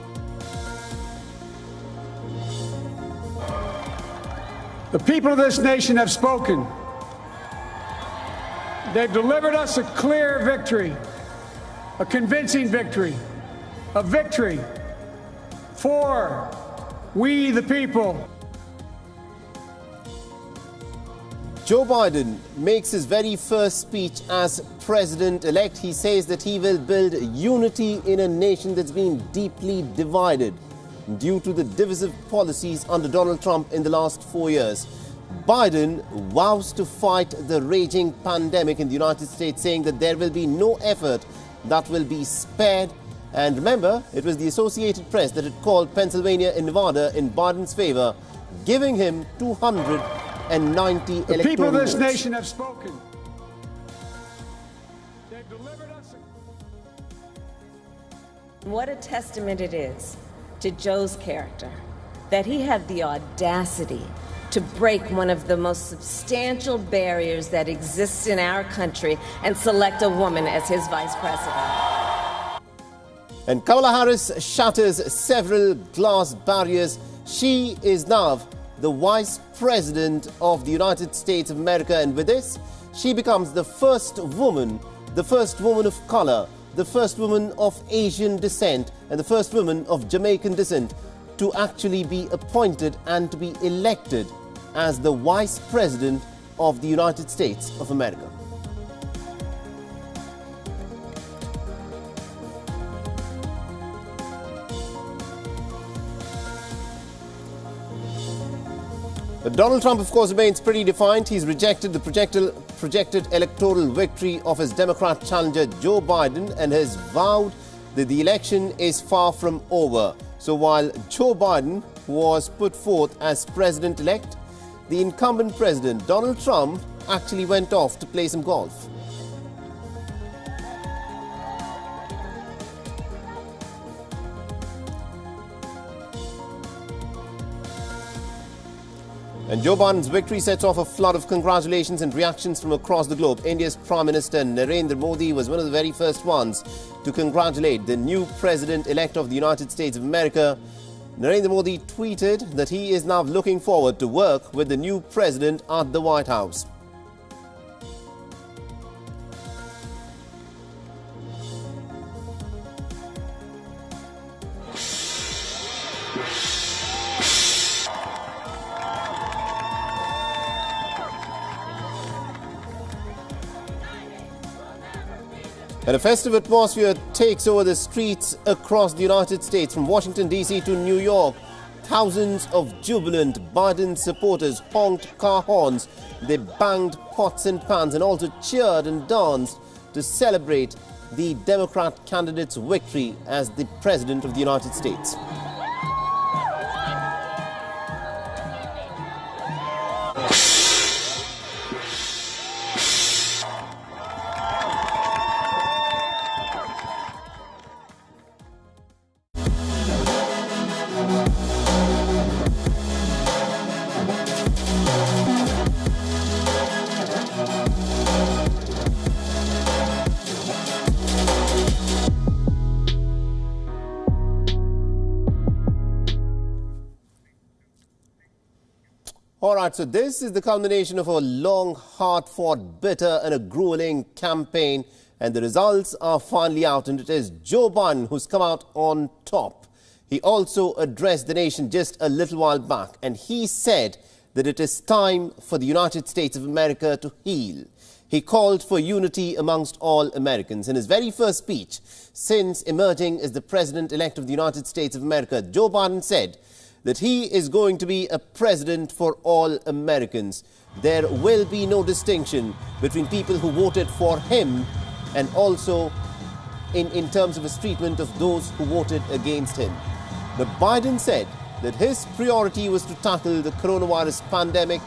The people of this nation have spoken. They've delivered us a clear victory, a convincing victory, a victory for we the people. Joe Biden makes his very first speech as president-elect. He says that he will build unity in a nation that's been deeply divided due to the divisive policies under Donald Trump in the last 4 years. Biden vows to fight the raging pandemic in the United States, saying that there will be no effort that will be spared. And remember, it was the Associated Press that had called Pennsylvania and Nevada in Biden's favor, giving him 290 electoral votes. The people of this nation have spoken. They've delivered us What a testament it is to Joe's character that he had the audacity to break one of the most substantial barriers that exists in our country and select a woman as his vice president. And Kamala Harris shatters several glass barriers. She is now the Vice President of the United States of America, and with this, she becomes the first woman of color, the first woman of Asian descent, and the first woman of Jamaican descent to actually be appointed and to be elected as the Vice President of the United States of America. But Donald Trump, of course, remains pretty defiant. He's rejected the projected electoral victory of his Democrat challenger Joe Biden and has vowed that the election is far from over. So while Joe Biden was put forth as president-elect, the incumbent president, Donald Trump, actually went off to play some golf. And Joe Biden's victory sets off a flood of congratulations and reactions from across the globe. India's Prime Minister Narendra Modi was one of the very first ones to congratulate the new president-elect of the United States of America. Narendra Modi tweeted that he is now looking forward to work with the new president at the White House. And a festive atmosphere takes over the streets across the United States. From Washington, D.C. to New York, thousands of jubilant Biden supporters honked car horns. They banged pots and pans and also cheered and danced to celebrate the Democrat candidate's victory as the President of the United States. All right, so this is the culmination of a long, hard-fought, bitter and a grueling campaign, and the results are finally out, and it is Joe Biden who's come out on top. He also addressed the nation just a little while back, and he said that it is time for the United States of America to heal. He called for unity amongst all Americans. In his very first speech since emerging as the president-elect of the United States of America, Joe Biden said that he is going to be a president for all Americans. There will be no distinction between people who voted for him and also in terms of his treatment of those who voted against him. But Biden said that his priority was to tackle the coronavirus pandemic.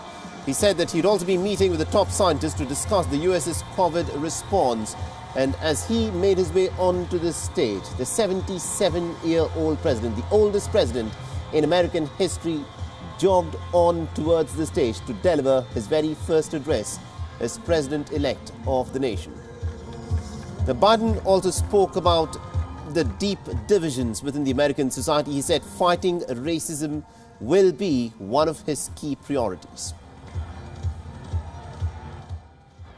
He said that he'd also be meeting with the top scientists to discuss the US's COVID response. And as he made his way onto the stage, the 77-year-old president, the oldest president in American history, jogged on towards the stage to deliver his very first address as president-elect of the nation. Now, Biden also spoke about the deep divisions within the American society. He said fighting racism will be one of his key priorities.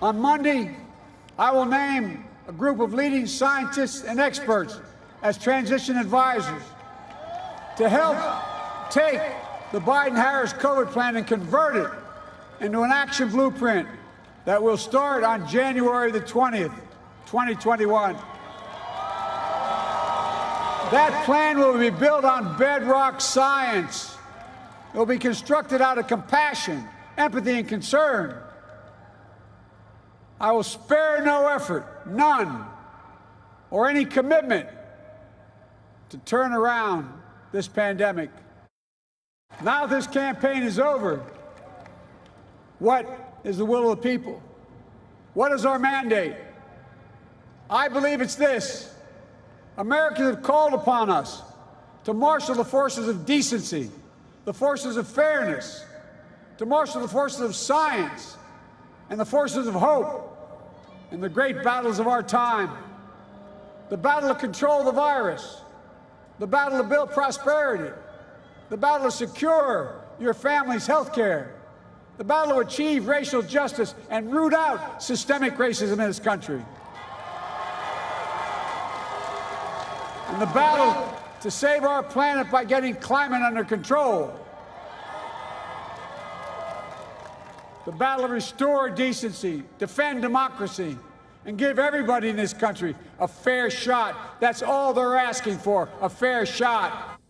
On Monday, I will name a group of leading scientists and experts as transition advisors to help take the Biden-Harris COVID plan and convert it into an action blueprint that will start on January the 20th, 2021. That plan will be built on bedrock science. It will be constructed out of compassion, empathy, and concern. I will spare no effort, none, or any commitment to turn around this pandemic. Now this campaign is over. What is the will of the people? What is our mandate? I believe it's this. Americans have called upon us to marshal the forces of decency, the forces of fairness, to marshal the forces of science and the forces of hope in the great battles of our time. The battle to control the virus, the battle to build prosperity, the battle to secure your family's health care, the battle to achieve racial justice and root out systemic racism in this country, and the battle to save our planet by getting climate under control, the battle to restore decency, defend democracy, and give everybody in this country a fair shot. That's all they're asking for, a fair shot.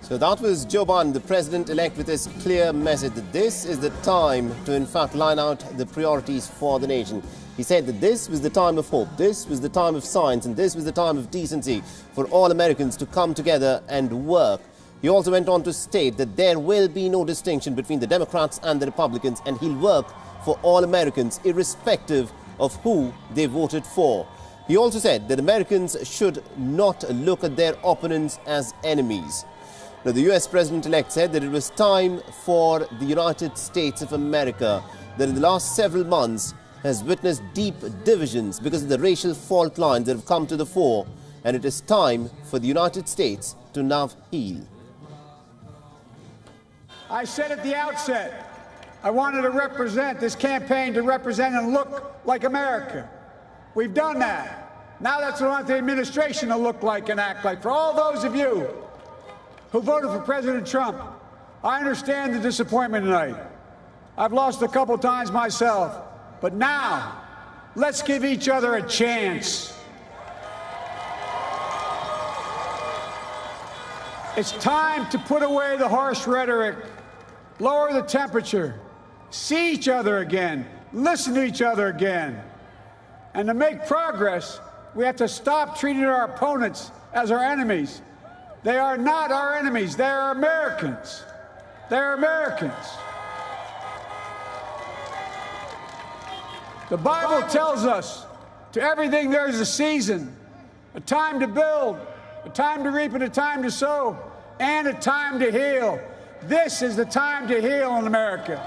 So that was Joe Biden, the president-elect, with his clear message that this is the time to, in fact, line out the priorities for the nation. He said that this was the time of hope, this was the time of science, and this was the time of decency for all Americans to come together and work. He also went on to state that there will be no distinction between the Democrats and the Republicans, and he'll work for all Americans, irrespective of who they voted for. He also said that Americans should not look at their opponents as enemies. Now, the US president-elect said that it was time for the United States of America, that in the last several months has witnessed deep divisions because of the racial fault lines that have come to the fore, and it is time for the United States to now heal. I said at the outset, I wanted to represent this campaign to represent and look like America. We've done that. Now that's what I want the administration to look like and act like. For all those of you who voted for President Trump, I understand the disappointment tonight. I've lost a couple times myself. But now, let's give each other a chance. It's time to put away the harsh rhetoric, lower the temperature, see each other again, listen to each other again. And to make progress, we have to stop treating our opponents as our enemies. They are not our enemies. They are Americans. They're Americans. The Bible tells us to everything there is a season, a time to build, a time to reap and a time to sow, and a time to heal. This is the time to heal in America.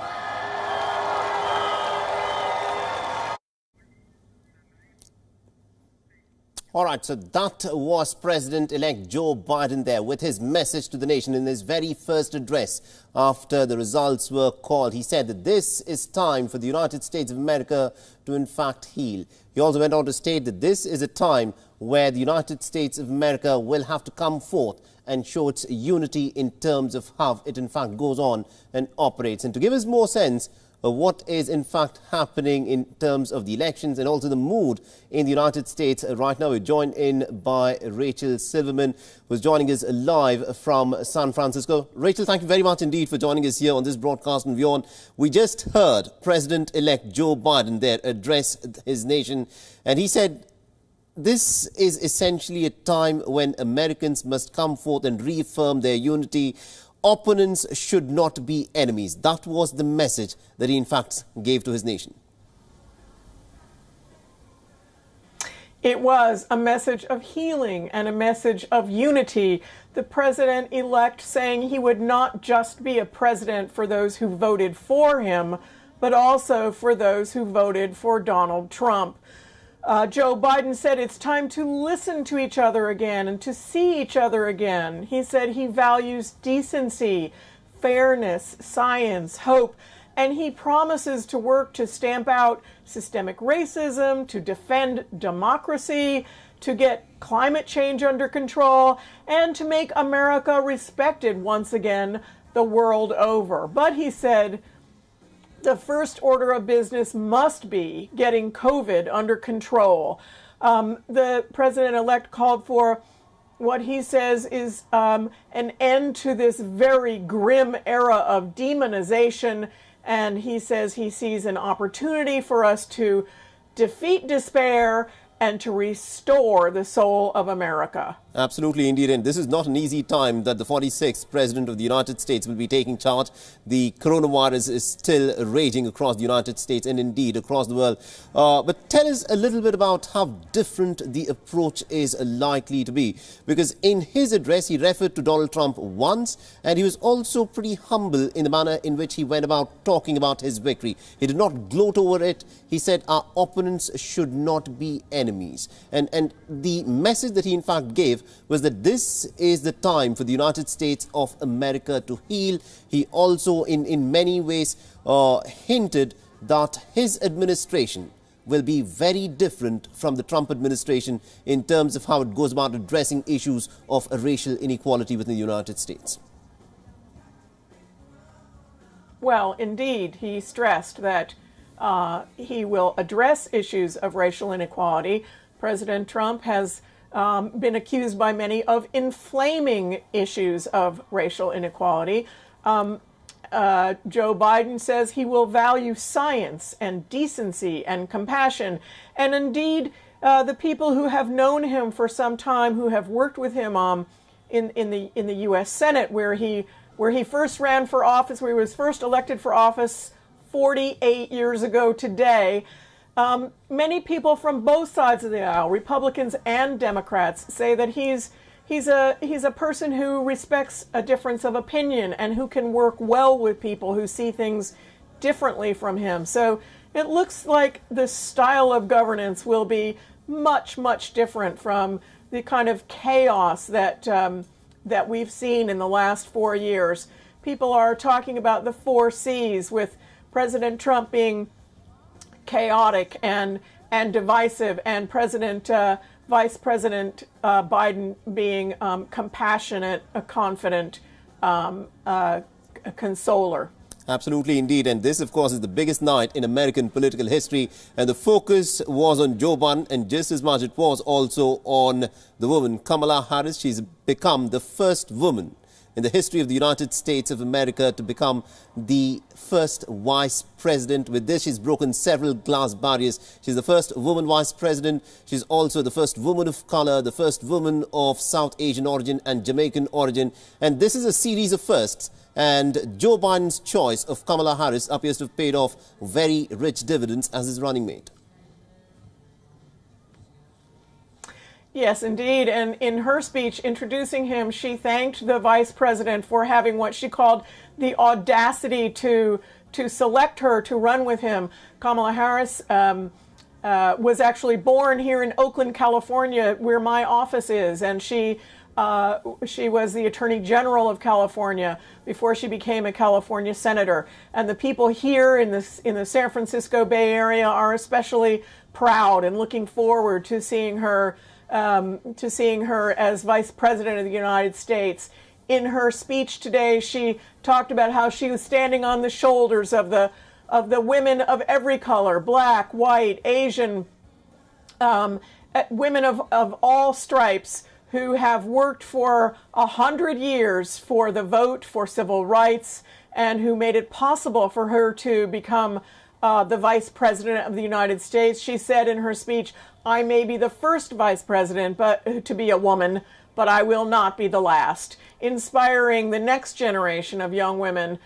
All right, so that was President-elect Joe Biden there with his message to the nation in his very first address after the results were called. He said that this is time for the United States of America to, in fact, heal. He also went on to state that this is a time where the United States of America will have to come forth and show its unity in terms of how it, in fact, goes on and operates. And to give us more sense of what is in fact happening in terms of the elections and also the mood in the United States right now, we're joined in by Rachel Silverman, who's joining us live from San Francisco. Rachel, thank you very much indeed for joining us here on this broadcast on WION. We just heard President-elect Joe Biden there address his nation, and he said this is essentially a time when Americans must come forth and reaffirm their unity. Opponents should not be enemies. That was the message that he in fact gave to his nation. It was a message of healing and a message of unity. The president-elect saying he would not just be a president for those who voted for him, but also for those who voted for Donald Trump. Joe Biden said it's time to listen to each other again and to see each other again. He said he values decency, fairness, science, hope, and he promises to work to stamp out systemic racism, to defend democracy, to get climate change under control, and to make America respected once again the world over. But he said the first order of business must be getting COVID under control. The president-elect called for what he says is an end to this very grim era of demonization, and he says he sees an opportunity for us to defeat despair and to restore the soul of America. Absolutely, indeed. And this is not an easy time that the 46th President of the United States will be taking charge. The coronavirus is still raging across the United States and indeed across the world. But tell us a little bit about how different the approach is likely to be. Because in his address, he referred to Donald Trump once, and he was also pretty humble in the manner in which he went about talking about his victory. He did not gloat over it. He said our opponents should not be enemies. And the message that he in fact gave was that this is the time for the United States of America to heal. He also in many ways hinted that his administration will be very different from the Trump administration in terms of how it goes about addressing issues of racial inequality within the United States. Well, indeed, he stressed that he will address issues of racial inequality. President Trump has been accused by many of inflaming issues of racial inequality. Joe Biden says he will value science and decency and compassion. And indeed, the people who have known him for some time, who have worked with him in the U.S. Senate, where he first ran for office, where he was first elected for office 48 years ago today. Many people from both sides of the aisle, Republicans and Democrats, say that he's a person who respects a difference of opinion and who can work well with people who see things differently from him. So it looks like the style of governance will be much, much different from the kind of chaos that we've seen in the last 4 years. People are talking about the 4 C's, with President Trump being chaotic and divisive, and Vice President Biden being compassionate, a confident, a consoler. Absolutely, indeed. And this, of course, is the biggest night in American political history. And the focus was on Joe Biden, and just as much it was also on the woman, Kamala Harris. She's become the first woman in the history of the United States of America to become the first vice president. With this, she's broken several glass barriers. She's the first woman vice president. She's also the first woman of color, the first woman of South Asian origin and Jamaican origin. And this is a series of firsts. And Joe Biden's choice of Kamala Harris appears to have paid off very rich dividends as his running mate. Yes, indeed. And in her speech introducing him, she thanked the vice president for having what she called the audacity to select her to run with him. Kamala Harris was actually born here in Oakland, California, where my office is, and she was the Attorney General of California before she became a California senator. And the people here in the San Francisco Bay Area are especially proud and looking forward to seeing her as Vice President of the United States. In her speech today, she talked about how she was standing on the shoulders of the women of every color, black, white, Asian, women of all stripes, who have worked for 100 years for the vote, for civil rights, and who made it possible for her to become the Vice President of the United States. She said in her speech, "I may be the first Vice President to be a woman, but I will not be the last," inspiring the next generation of young women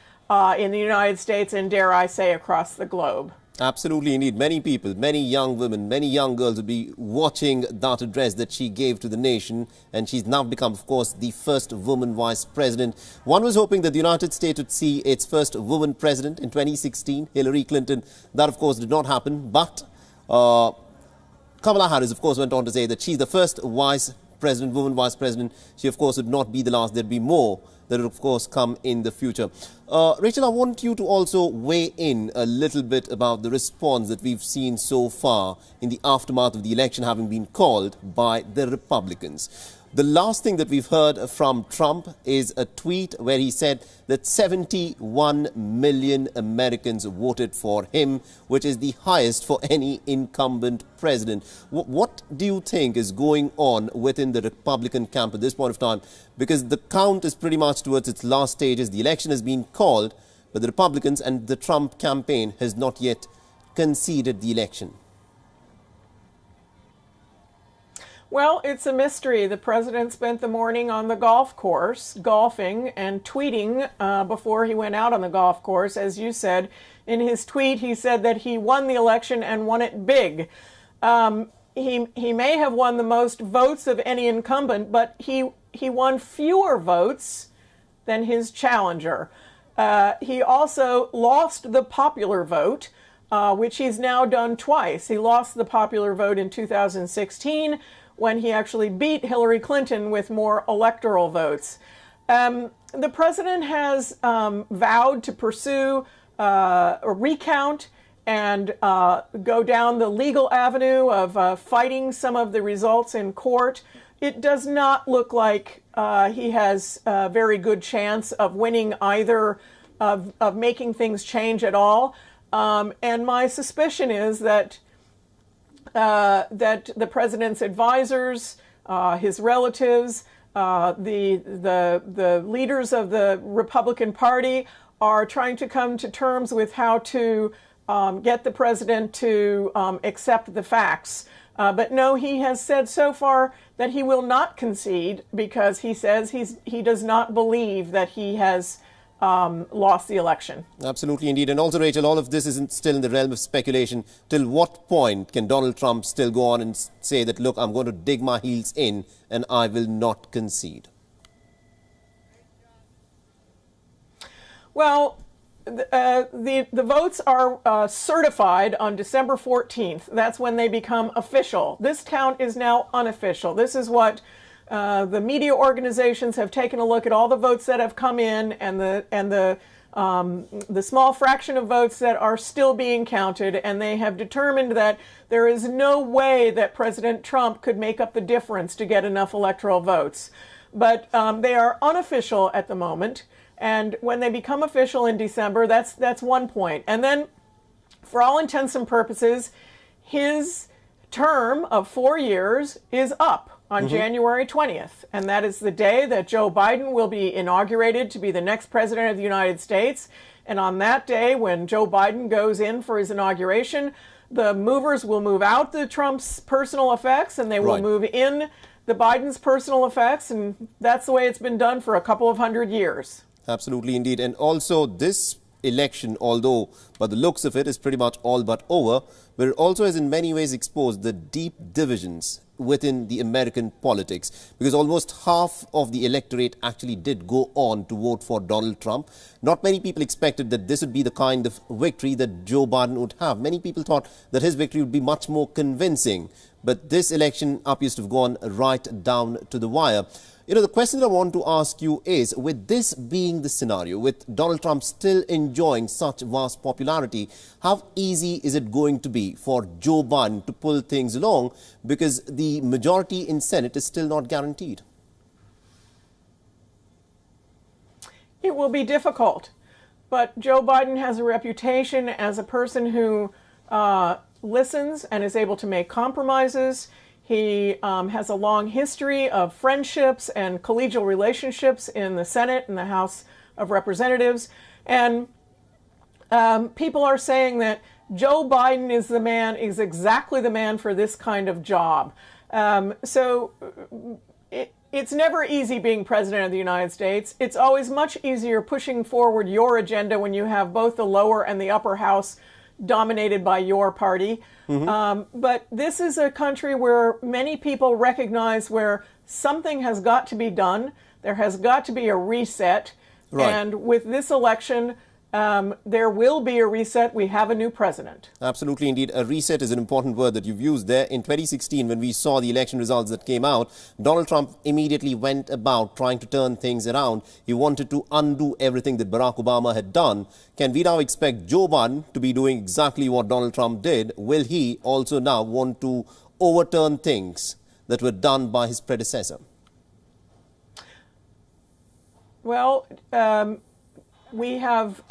in the United States and, dare I say, across the globe. Absolutely, indeed. Many people, many young women, many young girls will be watching that address that she gave to the nation. And she's now become, of course, the first woman vice president. One was hoping that the United States would see its first woman president in 2016, Hillary Clinton. That, of course, did not happen. But Kamala Harris, of course, went on to say that she's the first vice president, woman vice president. She, of course, would not be the last. There'd be more that will, of course, come in the future. Rachel, I want you to also weigh in a little bit about the response that we've seen so far in the aftermath of the election having been called by the Republicans. The last thing that we've heard from Trump is a tweet where he said that 71 million Americans voted for him, which is the highest for any incumbent president. What do you think is going on within the Republican camp at this point of time? Because the count is pretty much towards its last stages. The election has been called, but the Republicans and the Trump campaign has not yet conceded the election. Well, it's a mystery. The president spent the morning on the golf course, golfing and tweeting before he went out on the golf course. As you said, in his tweet, he said that he won the election and won it big. He may have won the most votes of any incumbent, but he won fewer votes than his challenger. He also lost the popular vote, which he's now done twice. He lost the popular vote in 2016, when he actually beat Hillary Clinton with more electoral votes. The president has vowed to pursue a recount and go down the legal avenue of fighting some of the results in court. It does not look like he has a very good chance of winning either, of making things change at all. And my suspicion is that that the president's advisors, his relatives, the leaders of the Republican Party are trying to come to terms with how to get the president to accept the facts. But no, he has said so far that he will not concede because he says he does not believe that he has lost the election. Absolutely, indeed. And also, Rachel, all of this isn't still in the realm of speculation. Till what point can Donald Trump still go on and say that, look, I'm going to dig my heels in and I will not concede? Well, the votes are certified on December 14th. That's when they become official. This count is now unofficial. This is what the media organizations have taken a look at all the votes that have come in and the small fraction of votes that are still being counted, and they have determined that there is no way that President Trump could make up the difference to get enough electoral votes. But they are unofficial at the moment, and when they become official in December, that's one point. And then, for all intents and purposes, his term of 4 years is up on January 20th. And that is the day that Joe Biden will be inaugurated to be the next president of the United States. And on that day, when Joe Biden goes in for his inauguration, the movers will move out the Trump's personal effects and they will move in the Biden's personal effects. And that's the way it's been done for a couple of 100 years. Absolutely, indeed. And also this election, although by the looks of it is pretty much all but over, but it also has in many ways exposed the deep divisions within the American politics, because almost half of the electorate actually did go on to vote for Donald Trump. Not many people expected that this would be the kind of victory that Joe Biden would have. Many people thought that his victory would be much more convincing, but this election appears to have gone right down to the wire. You know, the question that I want to ask you is, with this being the scenario, with Donald Trump still enjoying such vast popularity, how easy is it going to be for Joe Biden to pull things along, because the majority in Senate is still not guaranteed? It will be difficult, but Joe Biden has a reputation as a person who listens and is able to make compromises. He has a long history of friendships and collegial relationships in the Senate and the House of Representatives. And people are saying that Joe Biden is exactly the man for this kind of job. It's never easy being president of the United States. It's always much easier pushing forward your agenda when you have both the lower and the upper house dominated by your party. But this is a country where many people recognize where something has got to be done. There has got to be a reset. Right. And with this election, there will be a reset. We have a new president. Absolutely, indeed. A reset is an important word that you've used there. In 2016, when we saw the election results that came out, Donald Trump immediately went about trying to turn things around. He wanted to undo everything that Barack Obama had done. Can we now expect Joe Biden to be doing exactly what Donald Trump did? Will he also now want to overturn things that were done by his predecessor? Well, we have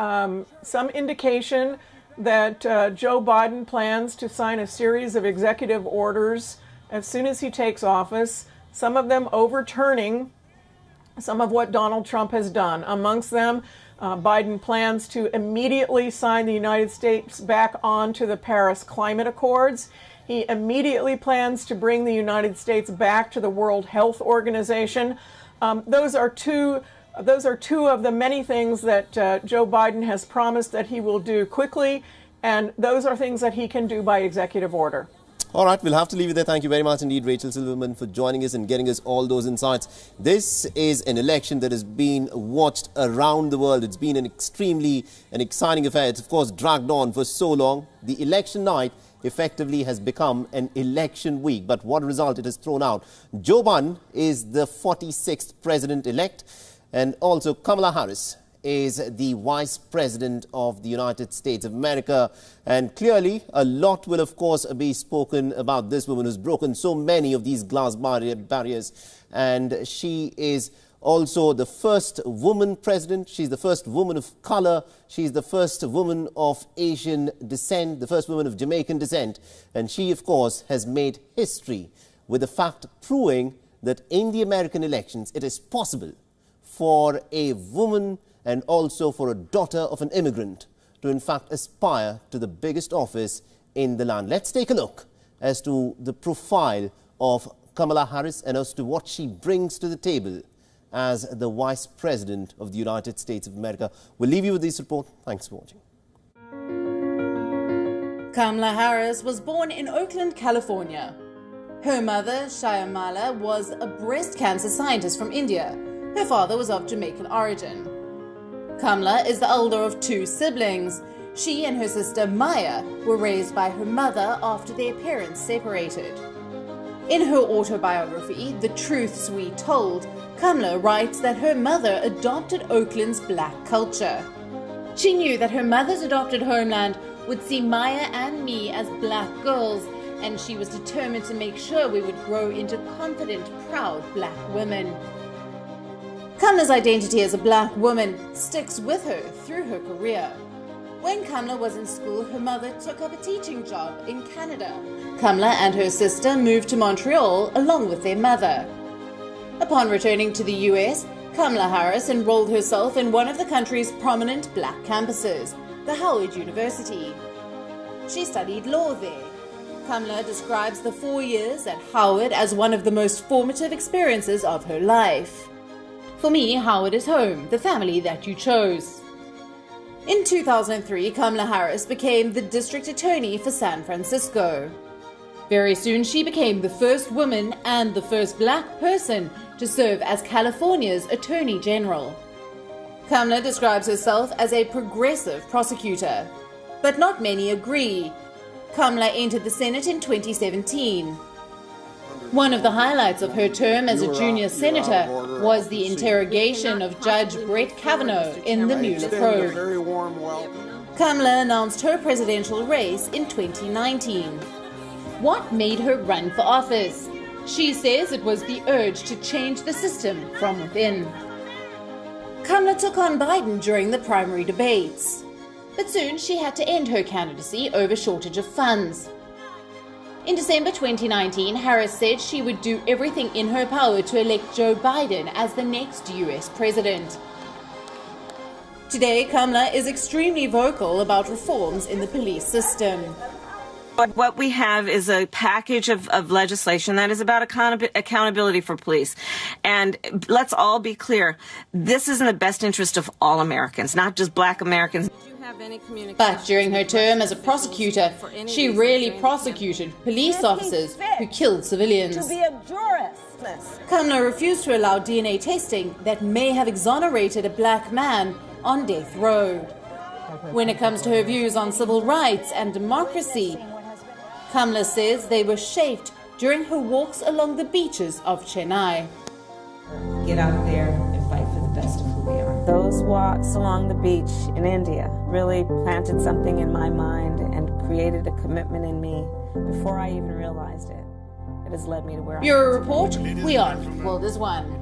some indication that Joe Biden plans to sign a series of executive orders as soon as he takes office, some of them overturning some of what Donald Trump has done. Amongst them, Biden plans to immediately sign the United States back onto the Paris Climate Accords. He immediately plans to bring the United States back to the World Health Organization. Those are two of the many things that Joe Biden has promised that he will do quickly, and those are things that he can do by executive order. All right, we'll have to leave it there. Thank you very much indeed, Rachel Silverman, for joining us and getting us all those insights. This is an election that has been watched around the world. It's been an exciting affair. It's, of course, dragged on for so long. The election night effectively has become an election week. But what result it has thrown out? Joe Biden is the 46th president-elect. And also Kamala Harris is the Vice President of the United States of America. And clearly, a lot will, of course, be spoken about this woman who's broken so many of these glass barriers. And she is also the first woman president. She's the first woman of color. She's the first woman of Asian descent, the first woman of Jamaican descent. And she, of course, has made history with the fact proving that in the American elections, it is possible for a woman and also for a daughter of an immigrant to in fact aspire to the biggest office in the land. Let's take a look as to the profile of Kamala Harris and as to what she brings to the table as the Vice President of the United States of America. We'll leave you with this report. Thanks for watching. Kamala Harris was born in Oakland, California. Her mother, Shyamala, was a breast cancer scientist from India. Her father was of Jamaican origin. Kamala is the elder of two siblings. She and her sister Maya were raised by her mother after their parents separated. In her autobiography, The Truths We Told, Kamala writes that her mother adopted Oakland's black culture. She knew that her mother's adopted homeland would see Maya and me as black girls, and she was determined to make sure we would grow into confident, proud black women. Kamala's identity as a black woman sticks with her through her career. When Kamala was in school, her mother took up a teaching job in Canada. Kamala and her sister moved to Montreal along with their mother. Upon returning to the US, Kamala Harris enrolled herself in one of the country's prominent black campuses, the Howard University. She studied law there. Kamala describes the 4 years at Howard as one of the most formative experiences of her life. For me, Howard is home, the family that you chose. In 2003, Kamala Harris became the district attorney for San Francisco. Very soon, she became the first woman and the first black person to serve as California's Attorney General. Kamala describes herself as a progressive prosecutor, but not many agree. Kamala entered the Senate in 2017. One of the highlights of her term as a junior senator was the interrogation of Judge Brett Kavanaugh in the Mueller probe. Kamala announced her presidential race in 2019. What made her run for office? She says it was the urge to change the system from within. Kamala took on Biden during the primary debates, but soon she had to end her candidacy over shortage of funds. In December 2019, Harris said she would do everything in her power to elect Joe Biden as the next US president. Today, Kamala is extremely vocal about reforms in the police system. What we have is a package of legislation that is about accountability for police. And let's all be clear, this is in the best interest of all Americans, not just black Americans. But during her term as a prosecutor, she rarely prosecuted police officers who killed civilians. Kamala refused to allow DNA testing that may have exonerated a black man on death row. When it comes to her views on civil rights and democracy, Kamala says they were shaped during her walks along the beaches of Chennai. Get out there and fight for the best of who we are. Those walks along the beach in India really planted something in my mind and created a commitment in me before I even realized it. It has led me to where I am. Bureau Report, WION, World is One.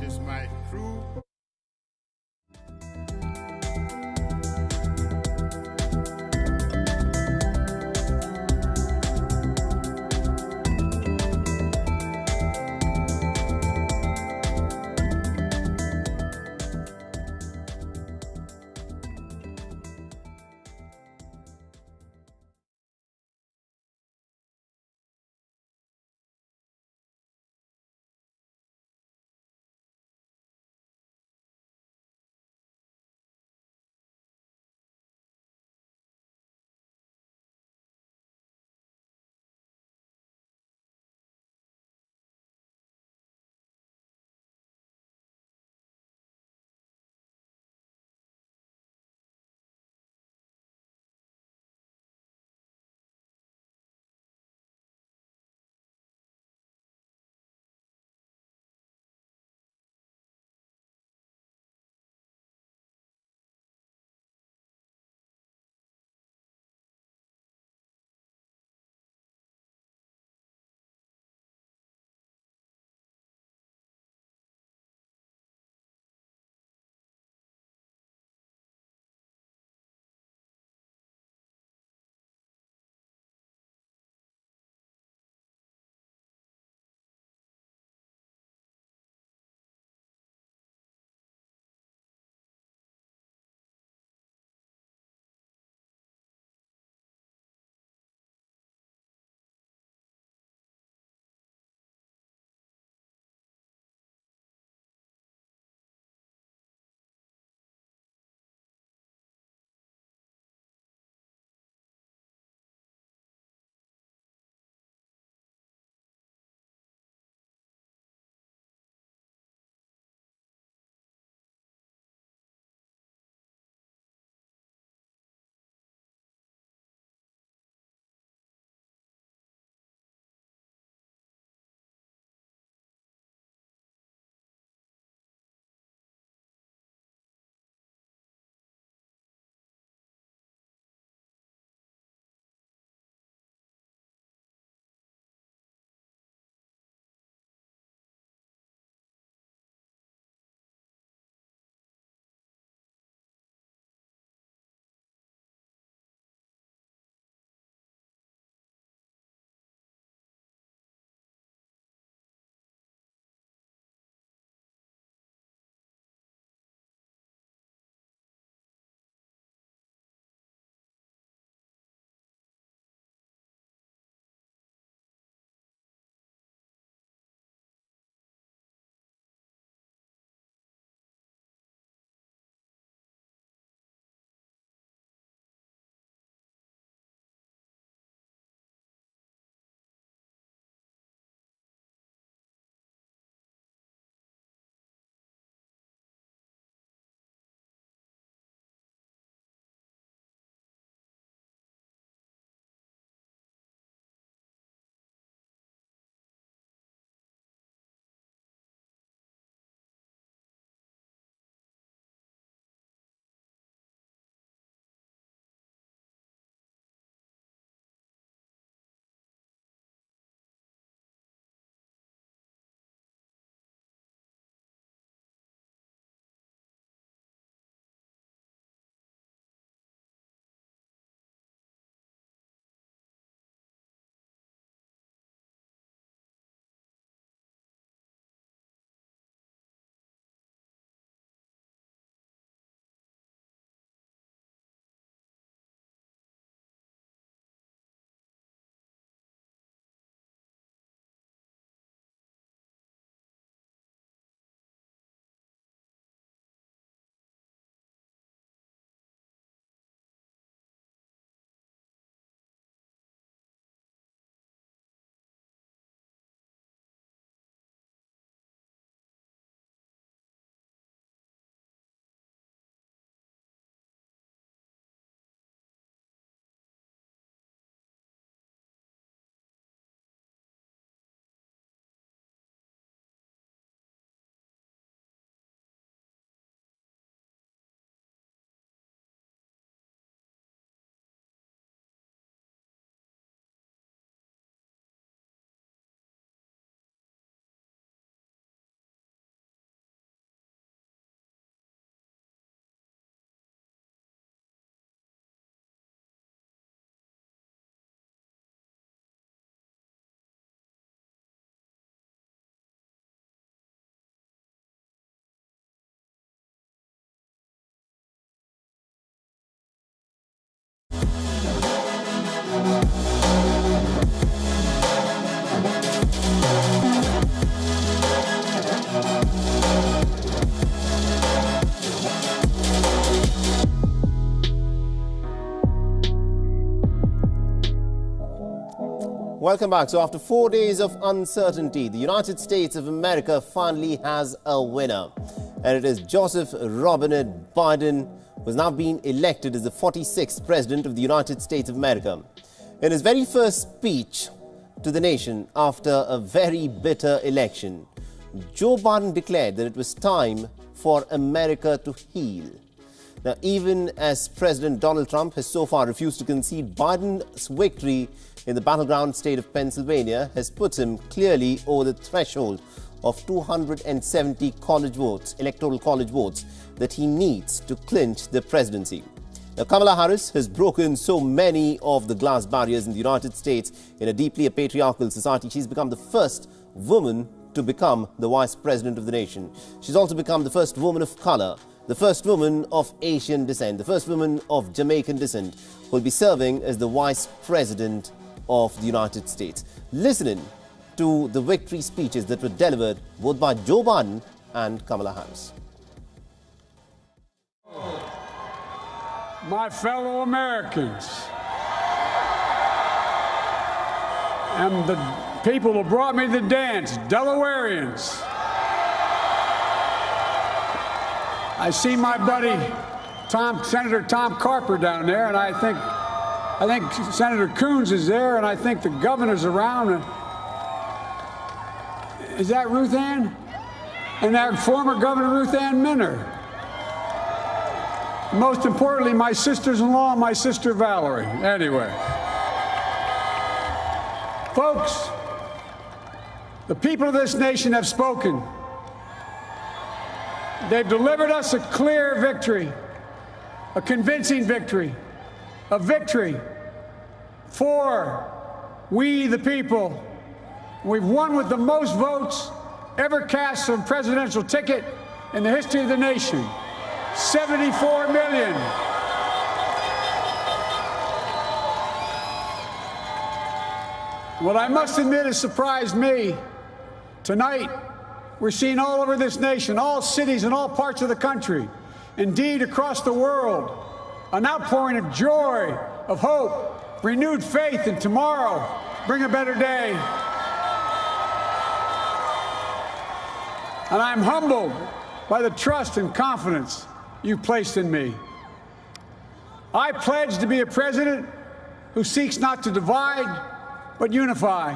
Welcome back. So after 4 days of uncertainty, the United States of America finally has a winner. And it is Joseph Robinette Biden, who has now been elected as the 46th President of the United States of America. In his very first speech to the nation after a very bitter election, Joe Biden declared that it was time for America to heal. Now, even as President Donald Trump has so far refused to concede, Biden's victory in the battleground state of Pennsylvania has put him clearly over the threshold of 270 college votes, electoral college votes, that he needs to clinch the presidency. Now, Kamala Harris has broken so many of the glass barriers in the United States. In a deeply patriarchal society, she's become the first woman to become the vice president of the nation. She's also become the first woman of color, the first woman of Asian descent, the first woman of Jamaican descent, who will be serving as the vice president of the United States. Listening to the victory speeches that were delivered both by Joe Biden and Kamala Harris. My fellow Americans and the people who brought me to the dance, Delawareans. I see my buddy Senator Tom Carper down there, and I think Senator Coons is there, and I think the governor's around. Is that Ruth Ann? And that former Governor Ruth Ann Minner. Most importantly, my sisters-in-law and my sister Valerie. Anyway. Folks, the people of this nation have spoken. They've delivered us a clear victory, a convincing victory, a victory for we the people. We've won with the most votes ever cast on a presidential ticket in the history of the nation. 74 million. What I must admit has surprised me. Tonight, we're seeing all over this nation, all cities and all parts of the country, indeed across the world, an outpouring of joy, of hope, renewed faith in tomorrow, bring a better day. And I'm humbled by the trust and confidence you've placed in me. I pledge to be a president who seeks not to divide, but unify,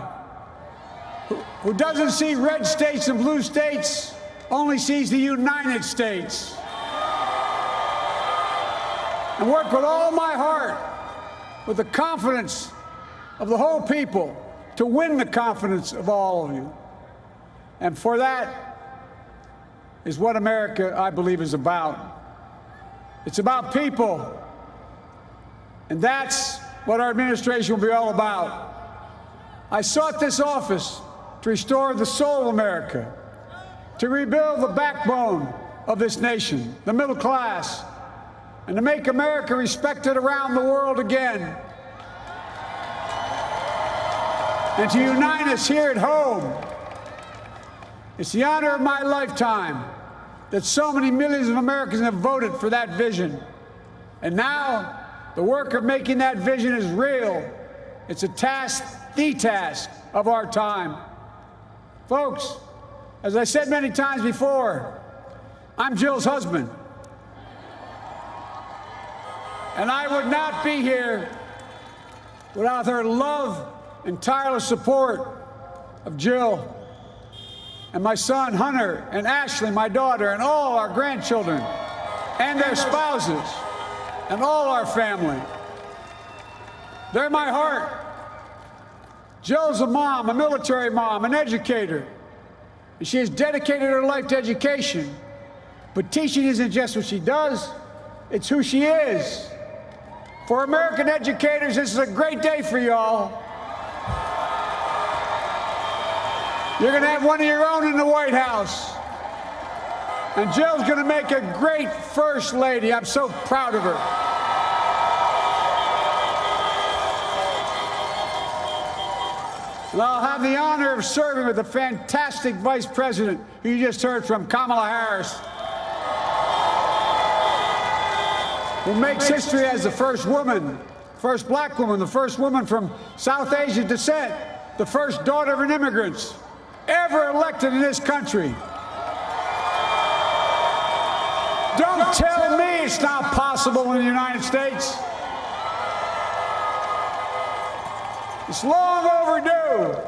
who doesn't see red states and blue states, only sees the United States, and work with all my heart, with the confidence of the whole people, to win the confidence of all of you. And for that is what America, I believe, is about. It's about people. And that's what our administration will be all about. I sought this office to restore the soul of America, to rebuild the backbone of this nation, the middle class, and to make America respected around the world again, and to unite us here at home. It's the honor of my lifetime that so many millions of Americans have voted for that vision. And now, the work of making that vision is real. It's a task, the task of our time. Folks, as I said many times before, I'm Jill's husband. And I would not be here without her love and tireless support of Jill and my son Hunter and Ashley, my daughter, and all our grandchildren and their spouses and all our family. They're my heart. Jill's a mom, a military mom, an educator. And she has dedicated her life to education. But teaching isn't just what she does, it's who she is. For American educators, this is a great day for y'all. You're going to have one of your own in the White House. And Jill's going to make a great First Lady. I'm so proud of her. And I'll have the honor of serving with a fantastic Vice President who you just heard from, Kamala Harris, who makes history as the first woman, first black woman, the first woman from South Asian descent the first daughter of an immigrant ever elected in this country. Don't tell me it's not possible in the United States. It's long overdue.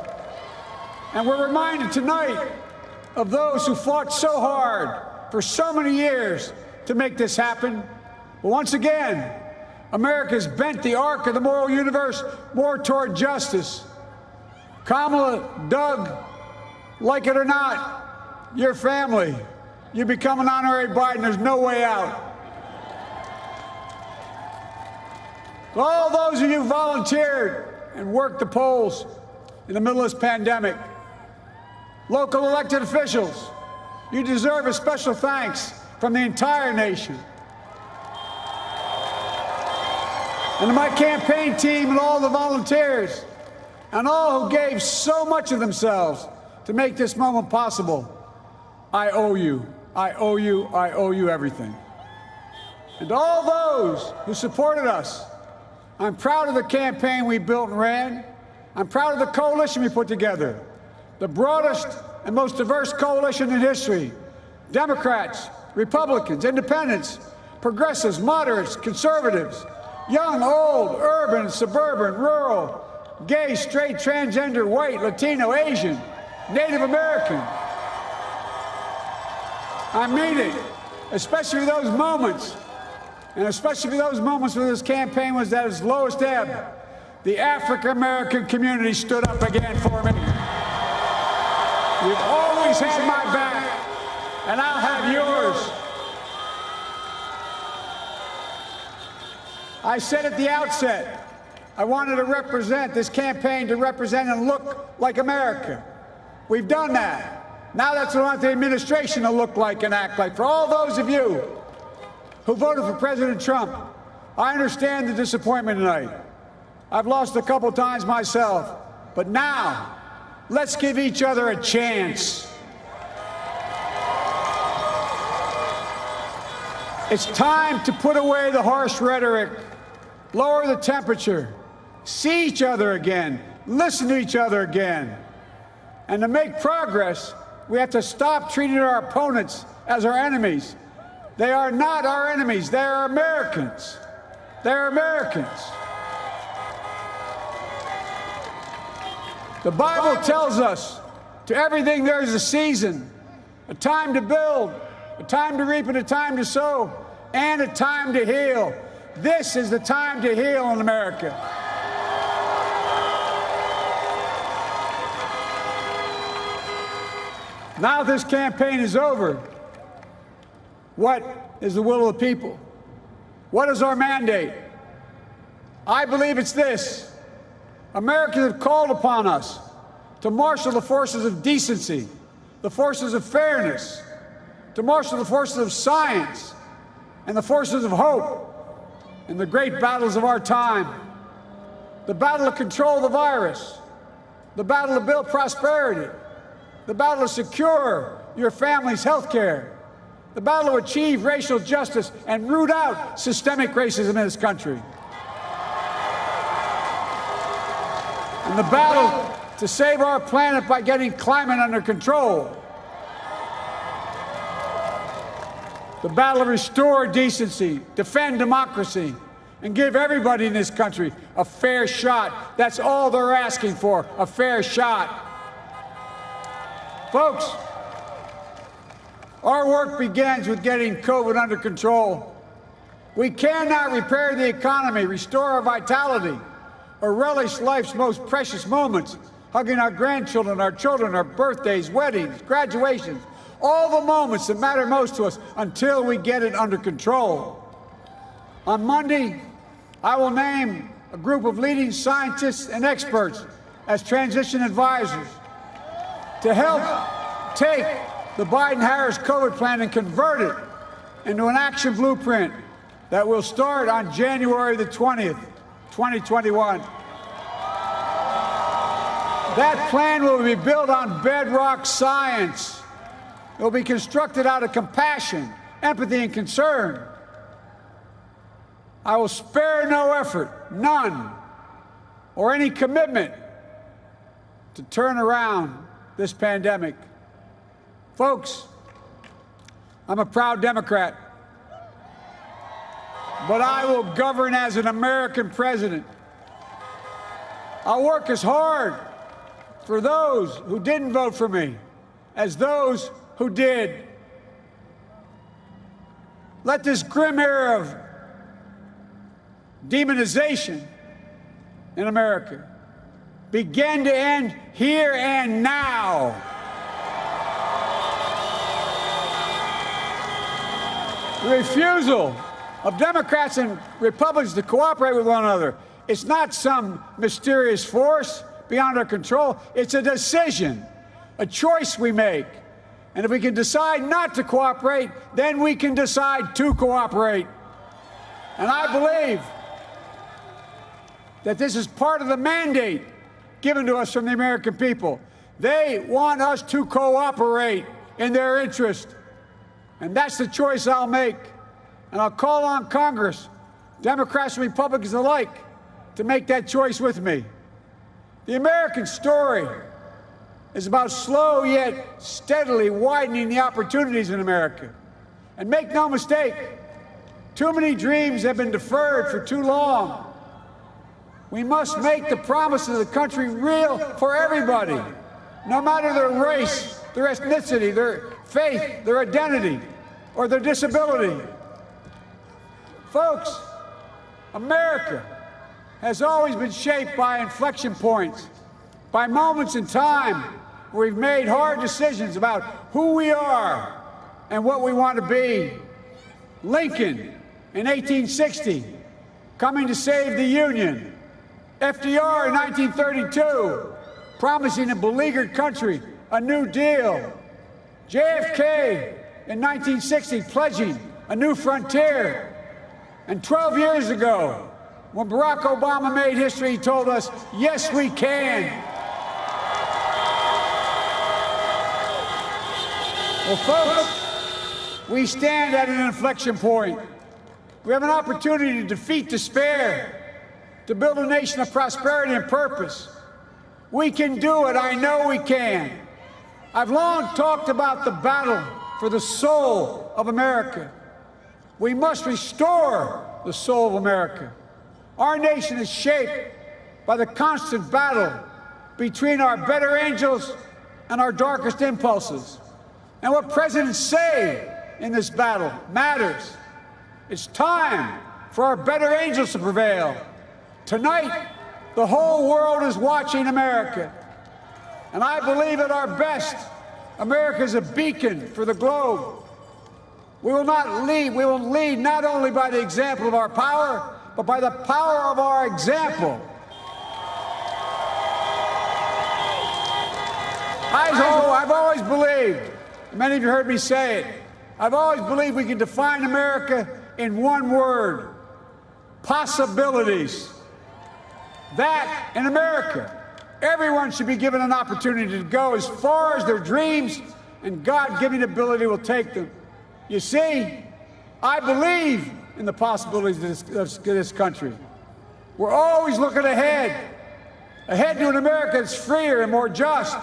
And we're reminded tonight of those who fought so hard for so many years to make this happen. But once again, America's bent the arc of the moral universe more toward justice. Kamala, Doug, like it or not, your family, you become an honorary Biden. There's no way out. All those of you who volunteered and worked the polls in the middle of this pandemic, local elected officials, you deserve a special thanks from the entire nation. And to my campaign team and all the volunteers and all who gave so much of themselves to make this moment possible, I owe you. I owe you. I owe you everything. And to all those who supported us, I'm proud of the campaign we built and ran. I'm proud of the coalition we put together, the broadest and most diverse coalition in history. Democrats, Republicans, Independents, progressives, moderates, conservatives, young, old, urban, suburban, rural, gay, straight, transgender, white, Latino, Asian, Native American. I mean it, especially those moments, and especially those moments when this campaign was at its lowest ebb. The African-American community stood up again for me. You've always had my back, and I'll have yours. I said at the outset, I wanted to represent this campaign to represent and look like America. We've done that. Now that's what I want the administration to look like and act like. For all those of you who voted for President Trump, I understand the disappointment tonight. I've lost a couple times myself, but now let's give each other a chance. It's time to put away the harsh rhetoric, lower the temperature, see each other again, listen to each other again. And to make progress, we have to stop treating our opponents as our enemies. They are not our enemies. They are Americans. They're Americans. The Bible tells us, to everything there is a season, a time to build, a time to reap and a time to sow, and a time to heal. This is the time to heal in America. Now this campaign is over. What is the will of the people? What is our mandate? I believe it's this. Americans have called upon us to marshal the forces of decency, the forces of fairness, to marshal the forces of science and the forces of hope in the great battles of our time. The battle to control the virus, the battle to build prosperity, the battle to secure your family's health care, the battle to achieve racial justice and root out systemic racism in this country, and the battle to save our planet by getting climate under control, the battle to restore decency, defend democracy, and give everybody in this country a fair shot. That's all they're asking for, a fair shot. Folks, our work begins with getting COVID under control. We cannot repair the economy, restore our vitality, or relish life's most precious moments, hugging our grandchildren, our children, our birthdays, weddings, graduations, all the moments that matter most to us until we get it under control. On Monday, I will name a group of leading scientists and experts as transition advisors to help take the Biden-Harris COVID plan and convert it into an action blueprint that will start on January the 20th, 2021. That plan will be built on bedrock science. It will be constructed out of compassion, empathy, and concern. I will spare no effort, none, or any commitment to turn around this pandemic. Folks, I'm a proud Democrat, but I will govern as an American president. I'll work as hard for those who didn't vote for me as those who did. Let this grim era of demonization in America begin to end here and now. The refusal of Democrats and Republicans to cooperate with one another, it's not some mysterious force beyond our control. It's a decision, a choice we make. And if we can decide not to cooperate, then we can decide to cooperate. And I believe that this is part of the mandate given to us from the American people. They want us to cooperate in their interest. And that's the choice I'll make. And I'll call on Congress, Democrats and Republicans alike, to make that choice with me. The American story is about slow yet steadily widening the opportunities in America. And make no mistake, too many dreams have been deferred for too long. We must make the promises of the country real for everybody, no matter their race, their ethnicity, their faith, their identity, or their disability. Folks, America has always been shaped by inflection points, by moments in time where we've made hard decisions about who we are and what we want to be. Lincoln in 1860, coming to save the Union. FDR in 1932, promising a beleaguered country a new deal. JFK in 1960, pledging a new frontier. And 12 years ago, when Barack Obama made history, he told us, yes, we can. Well, folks, we stand at an inflection point. We have an opportunity to defeat despair, to build a nation of prosperity and purpose. We can do it. I know we can. I've long talked about the battle for the soul of America. We must restore the soul of America. Our nation is shaped by the constant battle between our better angels and our darkest impulses. And what presidents say in this battle matters. It's time for our better angels to prevail. Tonight, the whole world is watching America. And I believe at our best, America is a beacon for the globe. We will lead not only by the example of our power, but by the power of our example. I've always believed, many of you heard me say it, I've always believed we can define America in one word: possibilities. That, in America, everyone should be given an opportunity to go as far as their dreams and God-given ability will take them. You see, I believe in the possibilities of this country. We're always looking ahead to an America that's freer and more just,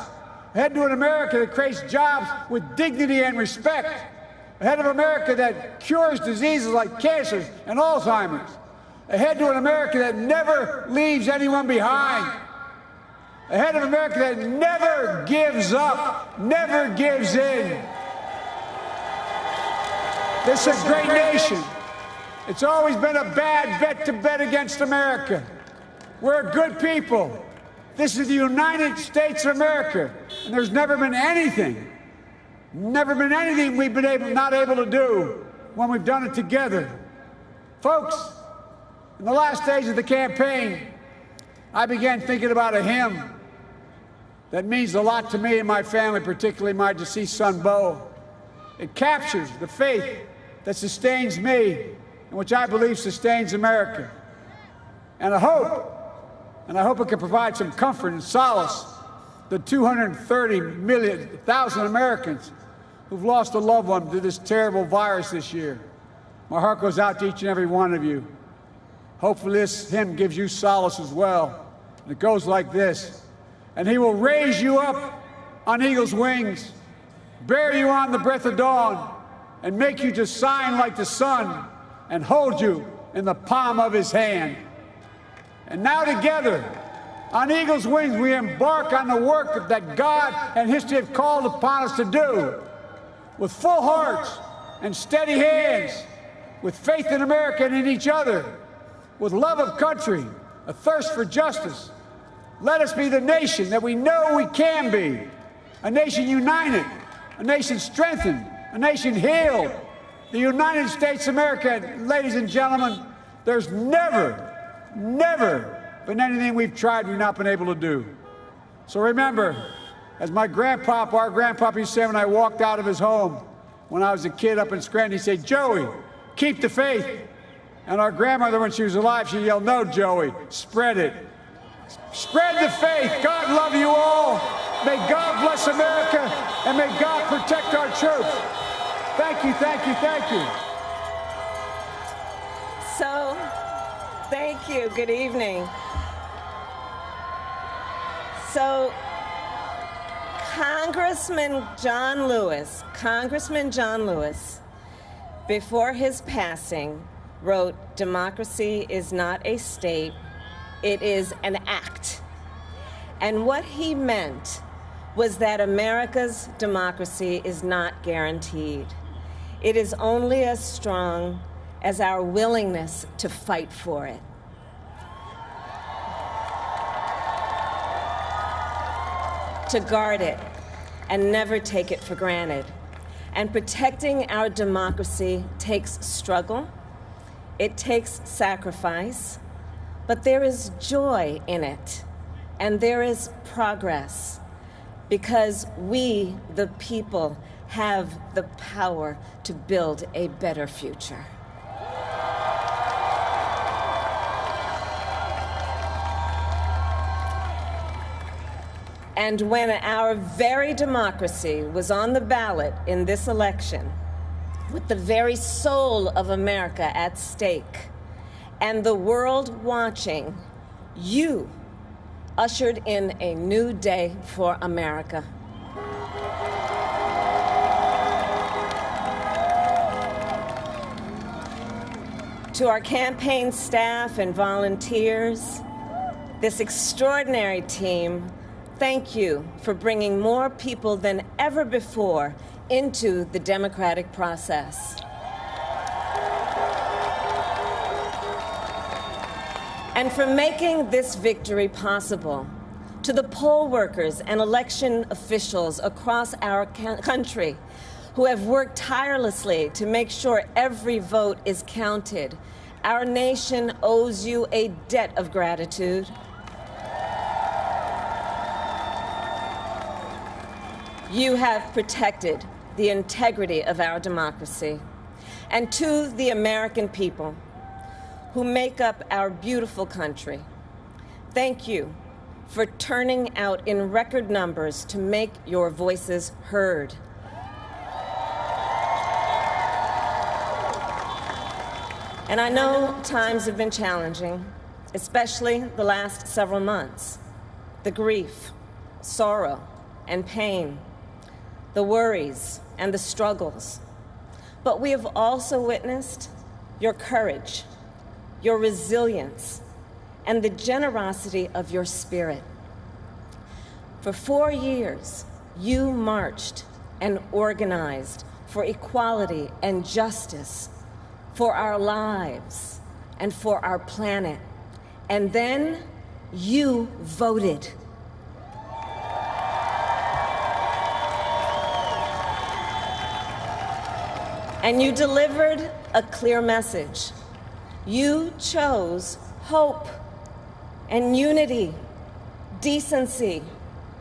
ahead to an America that creates jobs with dignity and respect, ahead of America that cures diseases like cancer and Alzheimer's, ahead to an America that never leaves anyone behind, ahead of America that never gives up, never gives in. This is a great nation. It's always been a bad bet to bet against America. We're good people. This is the United States of America, and there's never been anything we've been not able to do when we've done it together. Folks, in the last days of the campaign, I began thinking about a hymn that means a lot to me and my family, particularly my deceased son, Bo. It captures the faith that sustains me and which I believe sustains America. And I hope it can provide some comfort and solace to 230,000 Americans who've lost a loved one to this terrible virus this year. My heart goes out to each and every one of you. Hopefully this hymn gives you solace as well. And it goes like this: and he will raise you up on eagle's wings, bear you on the breath of dawn, and make you to shine like the sun, and hold you in the palm of his hand. And now together, on eagle's wings, we embark on the work that God and history have called upon us to do, with full hearts and steady hands, with faith in America and in each other, with love of country, a thirst for justice. Let us be the nation that we know we can be, a nation united, a nation strengthened, a nation healed. The United States of America, ladies and gentlemen, there's never been anything we've tried we've not been able to do. So remember, as my grandpapa, our grandpapa used to say when I walked out of his home when I was a kid up in Scranton, he said, "Joey, keep the faith." And our grandmother, when she was alive, she yelled, "No, Joey, spread it. Spread the faith. God love you all. May God bless America, and may God protect our troops." Thank you, thank you, thank you. So, thank you. Good evening. So, Congressman John Lewis, before his passing, wrote, "Democracy is not a state, it is an act." And what he meant was that America's democracy is not guaranteed. It is only as strong as our willingness to fight for it. To guard it and never take it for granted. And protecting our democracy takes struggle, it takes sacrifice, but there is joy in it, and there is progress, because we, the people, have the power to build a better future. And when our very democracy was on the ballot in this election, with the very soul of America at stake, and the world watching, you ushered in a new day for America. To our campaign staff and volunteers, this extraordinary team, thank you for bringing more people than ever before into the democratic process. And for making this victory possible. To the poll workers and election officials across our country who have worked tirelessly to make sure every vote is counted, our nation owes you a debt of gratitude. You have protected the integrity of our democracy. And to the American people who make up our beautiful country, thank you for turning out in record numbers to make your voices heard. And I know times have been challenging, especially the last several months. The grief, sorrow, and pain, the worries and the struggles. But we have also witnessed your courage, your resilience, and the generosity of your spirit. For 4 years, you marched and organized for equality and justice, for our lives and for our planet. And then you voted. And you delivered a clear message. You chose hope and unity, decency,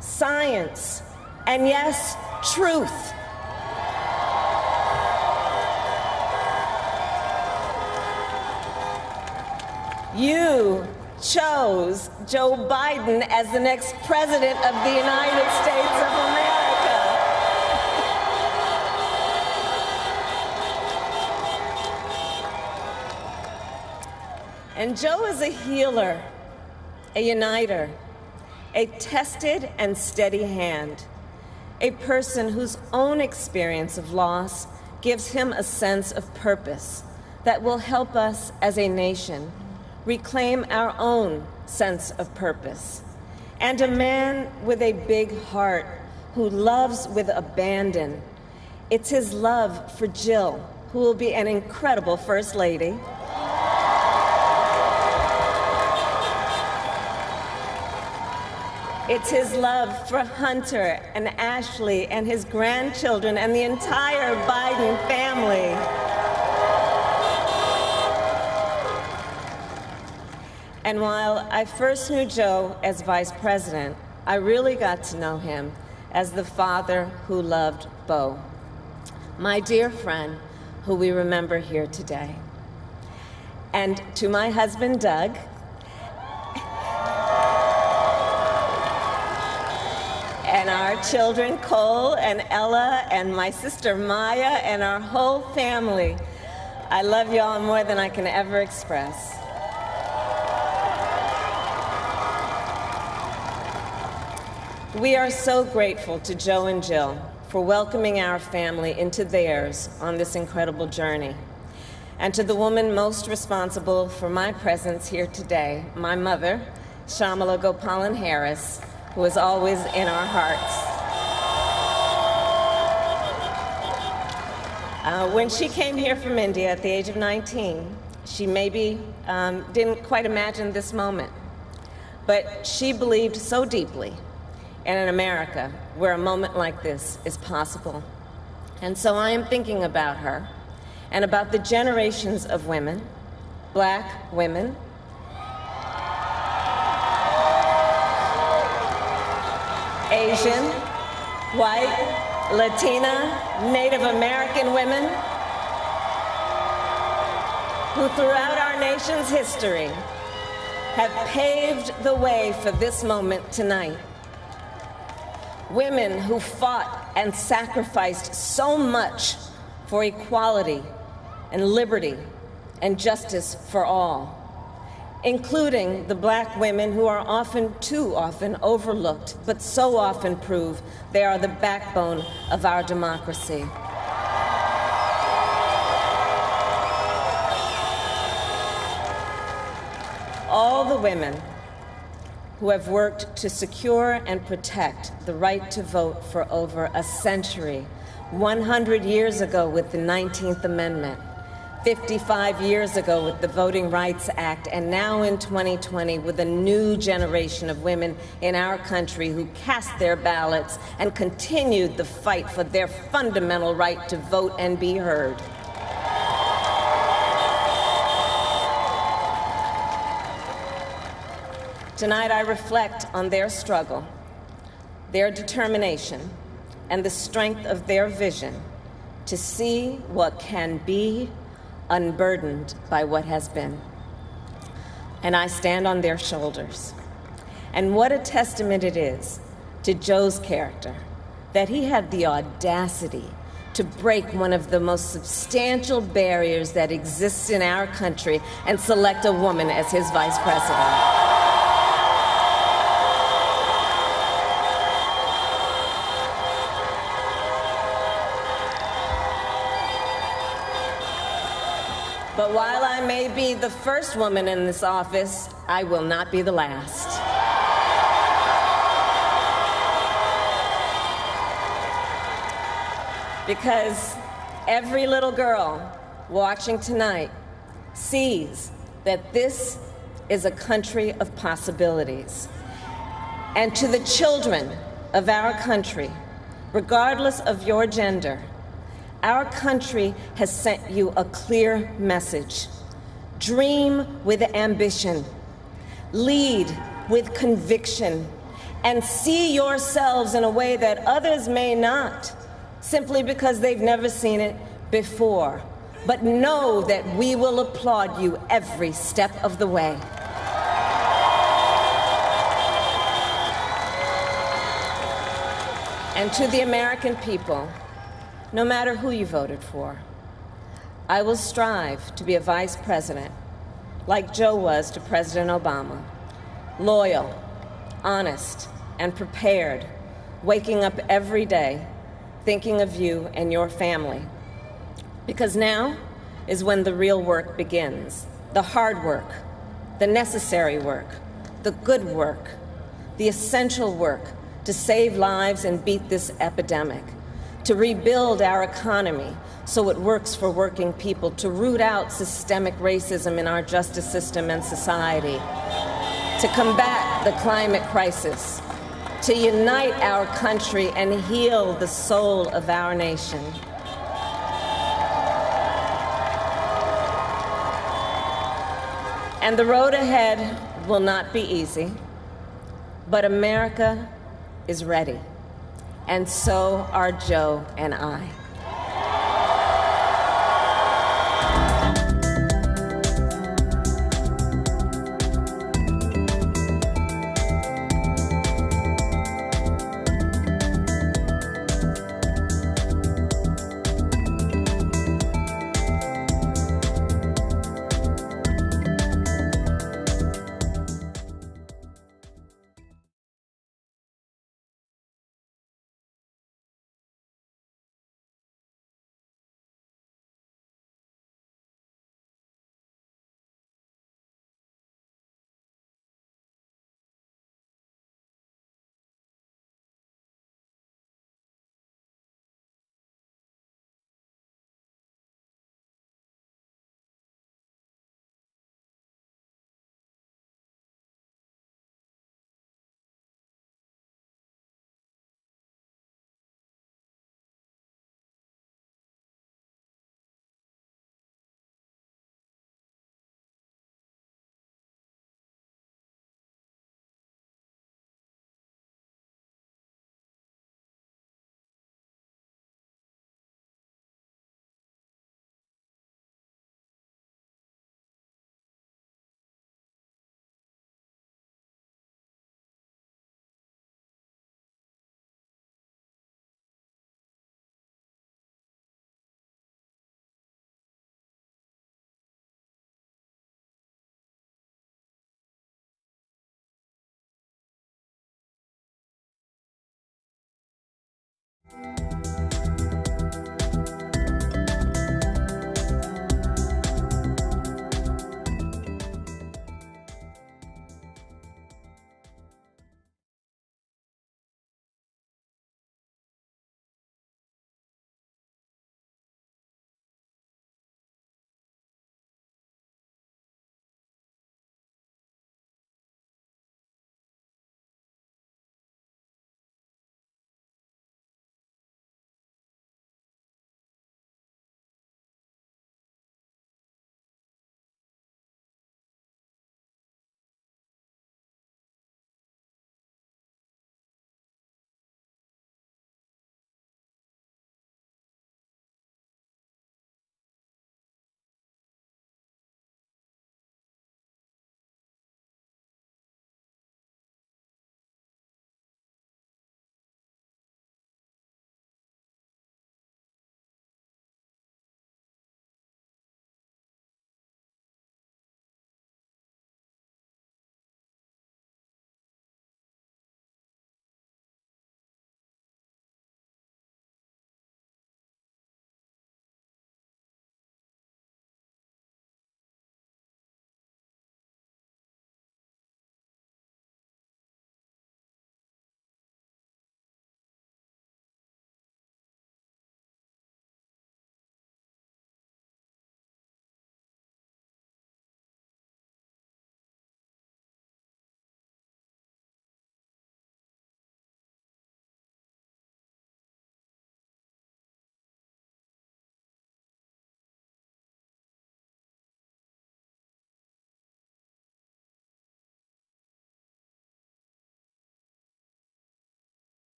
science, and yes, truth. You chose Joe Biden as the next president of the United States of America. And Joe is a healer, a uniter, a tested and steady hand, a person whose own experience of loss gives him a sense of purpose that will help us as a nation reclaim our own sense of purpose, and a man with a big heart who loves with abandon. It's his love for Jill, who will be an incredible First Lady. It's his love for Hunter and Ashley and his grandchildren and the entire Biden family. And while I first knew Joe as vice president, I really got to know him as the father who loved Bo, my dear friend who we remember here today. And to my husband, Doug, and our children, Cole and Ella, and my sister Maya, and our whole family, I love you all more than I can ever express. We are so grateful to Joe and Jill for welcoming our family into theirs on this incredible journey. And to the woman most responsible for my presence here today, my mother, Kamala Harris, who is always in our hearts. When she came here from India at the age of 19, she maybe didn't quite imagine this moment, but she believed so deeply in an America where a moment like this is possible. And so I am thinking about her and about the generations of women, Black women, Asian, white, Latina, Native American women who throughout our nation's history have paved the way for this moment tonight. Women who fought and sacrificed so much for equality and liberty and justice for all, including the Black women who are often, too often, overlooked, but so often prove they are the backbone of our democracy. All the women who have worked to secure and protect the right to vote for over a century, 100 years ago with the 19th Amendment, 55 years ago with the Voting Rights Act, and now in 2020 with a new generation of women in our country who cast their ballots and continued the fight for their fundamental right to vote and be heard. Tonight I reflect on their struggle, their determination, and the strength of their vision to see what can be unburdened by what has been. And I stand on their shoulders. And what a testament it is to Joe's character that he had the audacity to break one of the most substantial barriers that exists in our country and select a woman as his vice president. But while I may be the first woman in this office, I will not be the last. Because every little girl watching tonight sees that this is a country of possibilities. And to the children of our country, regardless of your gender, our country has sent you a clear message. Dream with ambition, lead with conviction, and see yourselves in a way that others may not, simply because they've never seen it before. But know that we will applaud you every step of the way. And to the American people, no matter who you voted for, I will strive to be a vice president, like Joe was to President Obama, loyal, honest, and prepared, waking up every day thinking of you and your family. Because now is when the real work begins, the hard work, the necessary work, the good work, the essential work to save lives and beat this epidemic, to rebuild our economy so it works for working people, to root out systemic racism in our justice system and society, to combat the climate crisis, to unite our country and heal the soul of our nation. And the road ahead will not be easy, but America is ready, and so are Joe and I.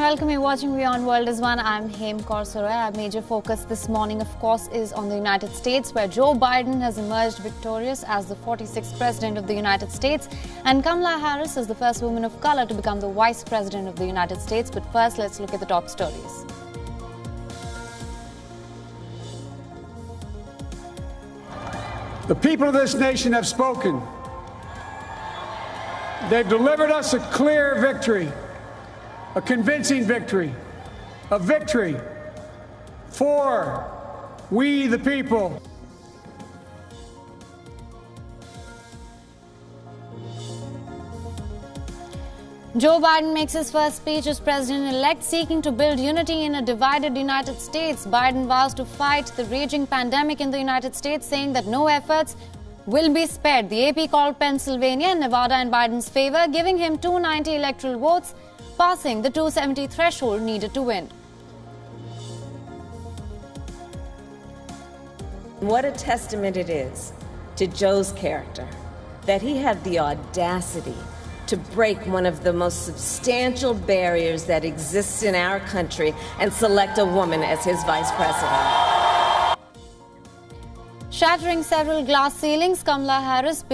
welcome. You're watching WION World is One. I'm Hem Korsaroy. Our major focus this morning, of course, is on the United States, where Joe Biden has emerged victorious as the 46th President of the United States, and Kamala Harris is the first woman of color to become the Vice President of the United States. But first, let's look at the top stories. The people of this nation have spoken. They've delivered us a clear victory, a convincing victory, a victory for we the people. Joe Biden makes his first speech as president-elect, seeking to build unity in a divided United States. Biden vows to fight the raging pandemic in the United States, saying that no efforts will be spared. The AP called Pennsylvania and Nevada in Biden's favor, giving him 290 electoral votes, passing the 270 threshold needed to win. What a testament it is to Joe's character that he had the audacity to break one of the most substantial barriers that exists in our country and select a woman as his vice president. Shattering several glass ceilings, Kamala Harris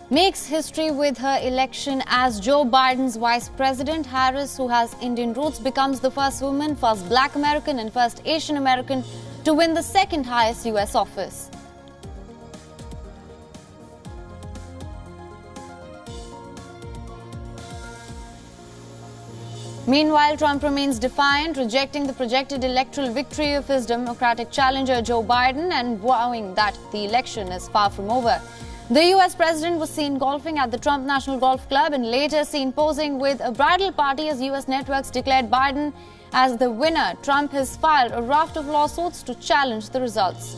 makes history with her election as Joe Biden's vice president. Harris, who has Indian roots, becomes the first woman, first black American and first Asian American to win the second highest U.S. office. Meanwhile, Trump remains defiant, rejecting the projected electoral victory of his Democratic challenger Joe Biden and vowing that the election is far from over. The U.S. president was seen golfing at the Trump National Golf Club and later seen posing with a bridal party as U.S. networks declared Biden as the winner. Trump has filed a raft of lawsuits to challenge the results.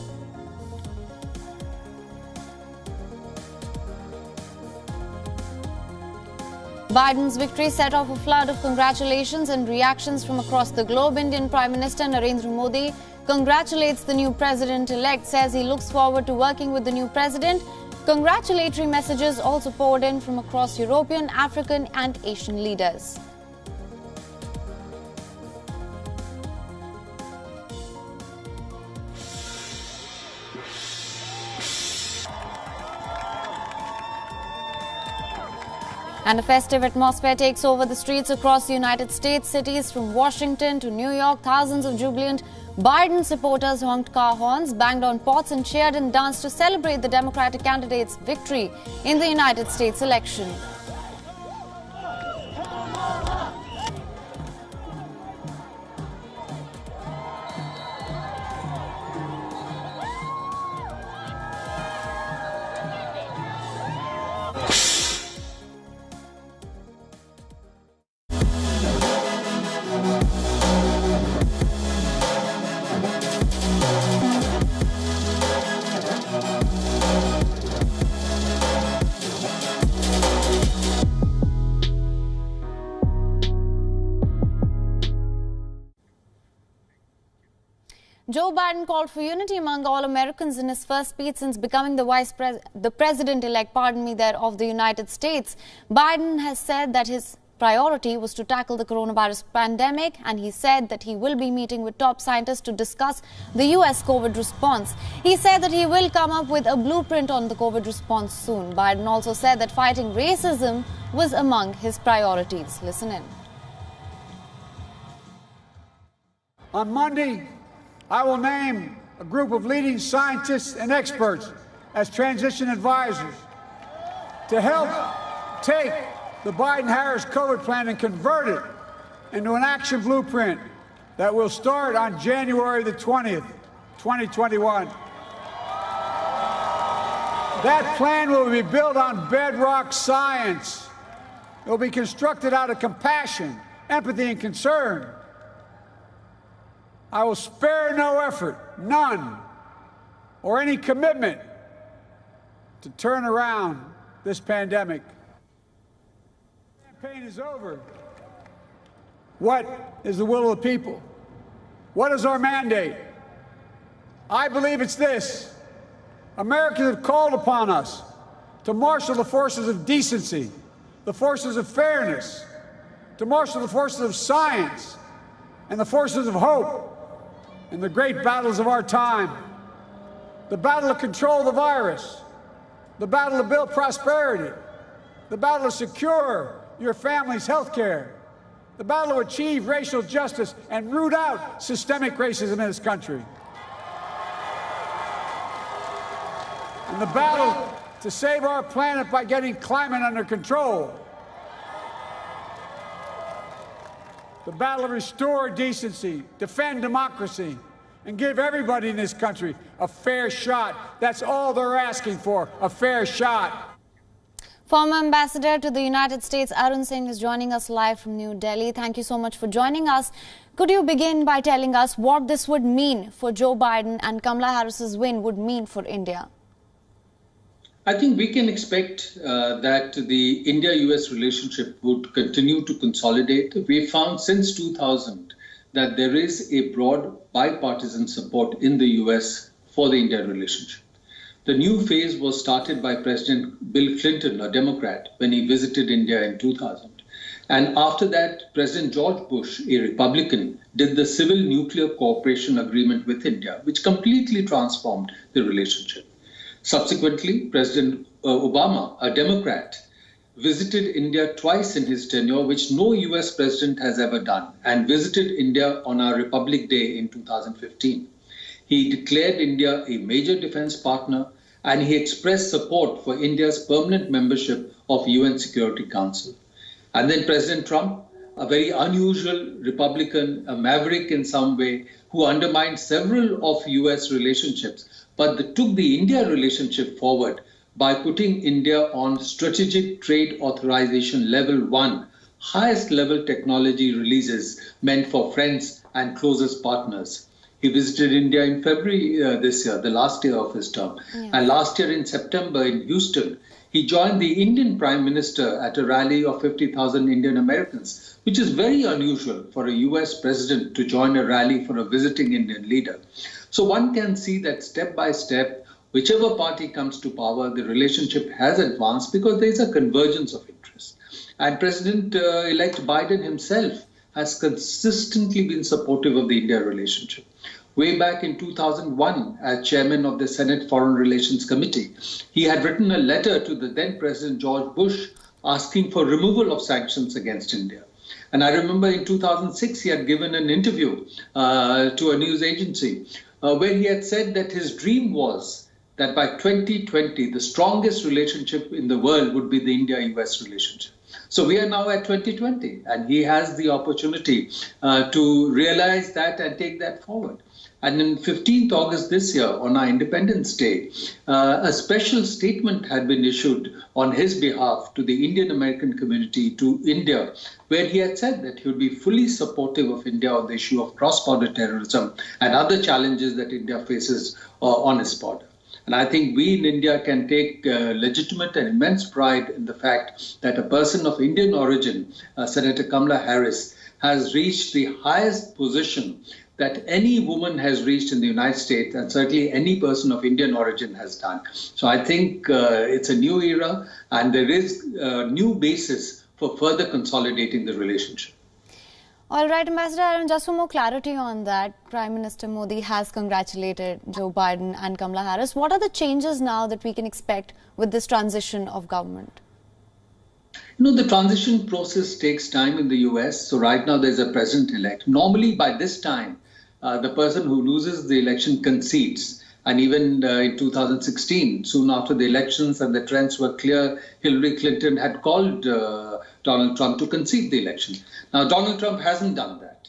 Biden's victory set off a flood of congratulations and reactions from across the globe. Indian Prime Minister Narendra Modi congratulates the new president-elect, says he looks forward to working with the new president. Congratulatory messages also poured in from across European, African and Asian leaders. And a festive atmosphere takes over the streets across the United States. Cities from Washington to New York, thousands of jubilant Biden supporters honked car horns, banged on pots and cheered and danced to celebrate the Democratic candidate's victory in the United States election. Joe Biden called for unity among all Americans in his first speech since becoming the president-elect, of the United States. Biden has said that his priority was to tackle the coronavirus pandemic, and he said that he will be meeting with top scientists to discuss the U.S. COVID response. He said that he will come up with a blueprint on the COVID response soon. Biden also said that fighting racism was among his priorities. Listen in. On Monday, I will name a group of leading scientists and experts as transition advisors to help take the Biden-Harris COVID plan and convert it into an action blueprint that will start on January the 20th, 2021. That plan will be built on bedrock science. It will be constructed out of compassion, empathy, and concern. I will spare no effort, none, or any commitment to turn around this pandemic. The campaign is over. What is the will of the people? What is our mandate? I believe it's this. Americans have called upon us to marshal the forces of decency, the forces of fairness, to marshal the forces of science and the forces of hope in the great battles of our time. The battle to control the virus, the battle to build prosperity, the battle to secure your family's health care, the battle to achieve racial justice and root out systemic racism in this country, and the battle to save our planet by getting climate under control, the battle to restore decency, defend democracy, and give everybody in this country a fair shot. That's all they're asking for, a fair shot. Former Ambassador to the United States, Arun Singh, is joining us live from New Delhi. Thank you so much for joining us. Could you begin by telling us what this would mean for Joe Biden and Kamala Harris's win would mean for India? I think we can expect that the India-US relationship would continue to consolidate. We found since 2000 that there is a broad bipartisan support in the US for the India relationship. The new phase was started by President Bill Clinton, a Democrat, when he visited India in 2000. And after that, President George Bush, a Republican, did the Civil Nuclear Cooperation Agreement with India, which completely transformed the relationship. Subsequently, President Obama, a Democrat, visited India twice in his tenure, which no US president has ever done, and visited India on our Republic Day in 2015. He declared India a major defense partner, and he expressed support for India's permanent membership of UN Security Council. And then President Trump, a very unusual Republican, a maverick in some way, who undermined several of US relationships, but took the India relationship forward by putting India on Strategic Trade Authorization Level 1, highest level technology releases meant for friends and closest partners. He visited India in February this year, the last year of his term. Yeah. And last year in September in Houston, he joined the Indian Prime Minister at a rally of 50,000 Indian Americans, which is very unusual for a US president to join a rally for a visiting Indian leader. So one can see that step by step, whichever party comes to power, the relationship has advanced because there is a convergence of interest. And President-elect Biden himself has consistently been supportive of the India relationship. Way back in 2001, as chairman of the Senate Foreign Relations Committee, he had written a letter to the then President George Bush asking for removal of sanctions against India. And I remember in 2006, he had given an interview to a news agency where he had said that his dream was that by 2020, the strongest relationship in the world would be the India-US relationship. So we are now at 2020, and he has the opportunity to realize that and take that forward. And on 15th August this year, on our Independence Day, a special statement had been issued on his behalf to the Indian American community, to India, where he had said that he would be fully supportive of India on the issue of cross-border terrorism and other challenges that India faces on its border. And I think we in India can take legitimate and immense pride in the fact that a person of Indian origin, Senator Kamala Harris, has reached the highest position that any woman has reached in the United States, and certainly any person of Indian origin has done. So I think it's a new era, and there is a new basis for further consolidating the relationship. All right, Ambassador Arun, just for more clarity on that, Prime Minister Modi has congratulated Joe Biden and Kamala Harris. What are the changes now that we can expect with this transition of government? You know, the transition process takes time in the US. So right now there's a president-elect. Normally by this time, the person who loses the election concedes. And even in 2016, soon after the elections and the trends were clear, Hillary Clinton had called Donald Trump to concede the election. Now, Donald Trump hasn't done that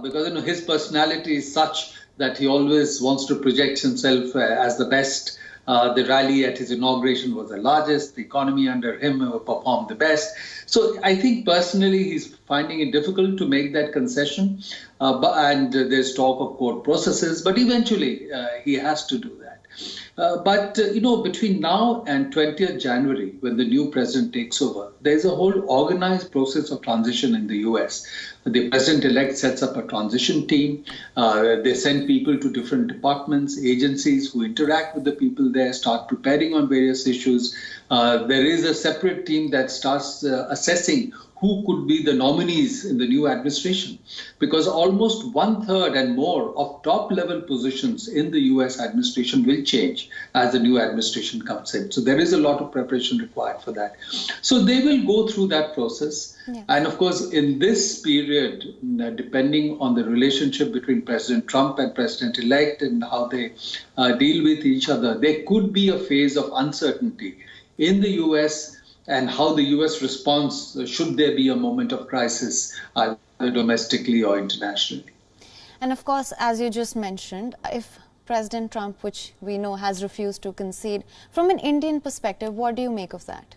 because his personality is such that he always wants to project himself as the best. The rally at his inauguration was the largest. The economy under him performed the best. So I think personally he's finding it difficult to make that concession. And there's talk of court processes, but eventually he has to do that. But between now and 20th January, when the new president takes over, there's a whole organized process of transition in the US. The president-elect sets up a transition team. They send people to different departments, agencies who interact with the people there, start preparing on various issues. There is a separate team that starts assessing who could be the nominees in the new administration, because almost 1/3 and more of top-level positions in the US administration will change as the new administration comes in. So there is a lot of preparation required for that. So they will go through that process. Yeah. And of course, in this period, depending on the relationship between President Trump and President-elect and how they deal with each other, there could be a phase of uncertainty in the US and how the US responds should there be a moment of crisis, either domestically or internationally. And of course, as you just mentioned, if President Trump, which we know has refused to concede, from an Indian perspective, what do you make of that?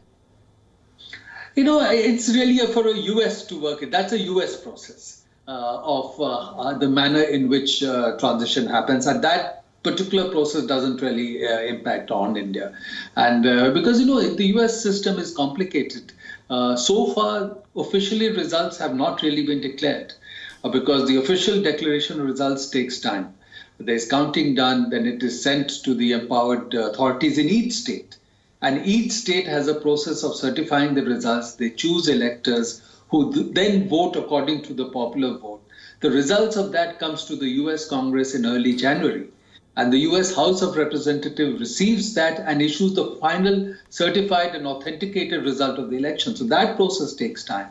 You know, it's really for a US to work it. That's a US process of the manner in which transition happens. And that particular process doesn't really impact on India. And because, you know, the US system is complicated. So far, officially results have not really been declared because the official declaration of results takes time. There's counting done, then it is sent to the empowered authorities in each state. And each state has a process of certifying the results. They choose electors who then vote according to the popular vote. The results of that comes to the US Congress in early January. And the US House of Representatives receives that and issues the final certified and authenticated result of the election. So that process takes time.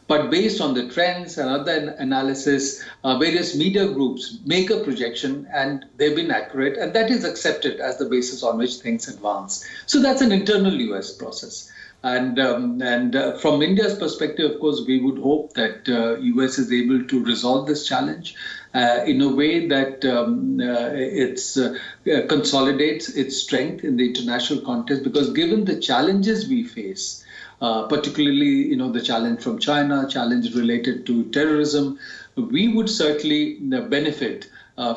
But based on the trends and other analysis, various media groups make a projection and they've been accurate. And that is accepted as the basis on which things advance. So that's an internal US process. And from India's perspective, of course, we would hope that US is able to resolve this challenge in a way that it consolidates its strength in the international context. Because given the challenges we face, particularly, you know, the challenge from China, challenge related to terrorism, we would certainly benefit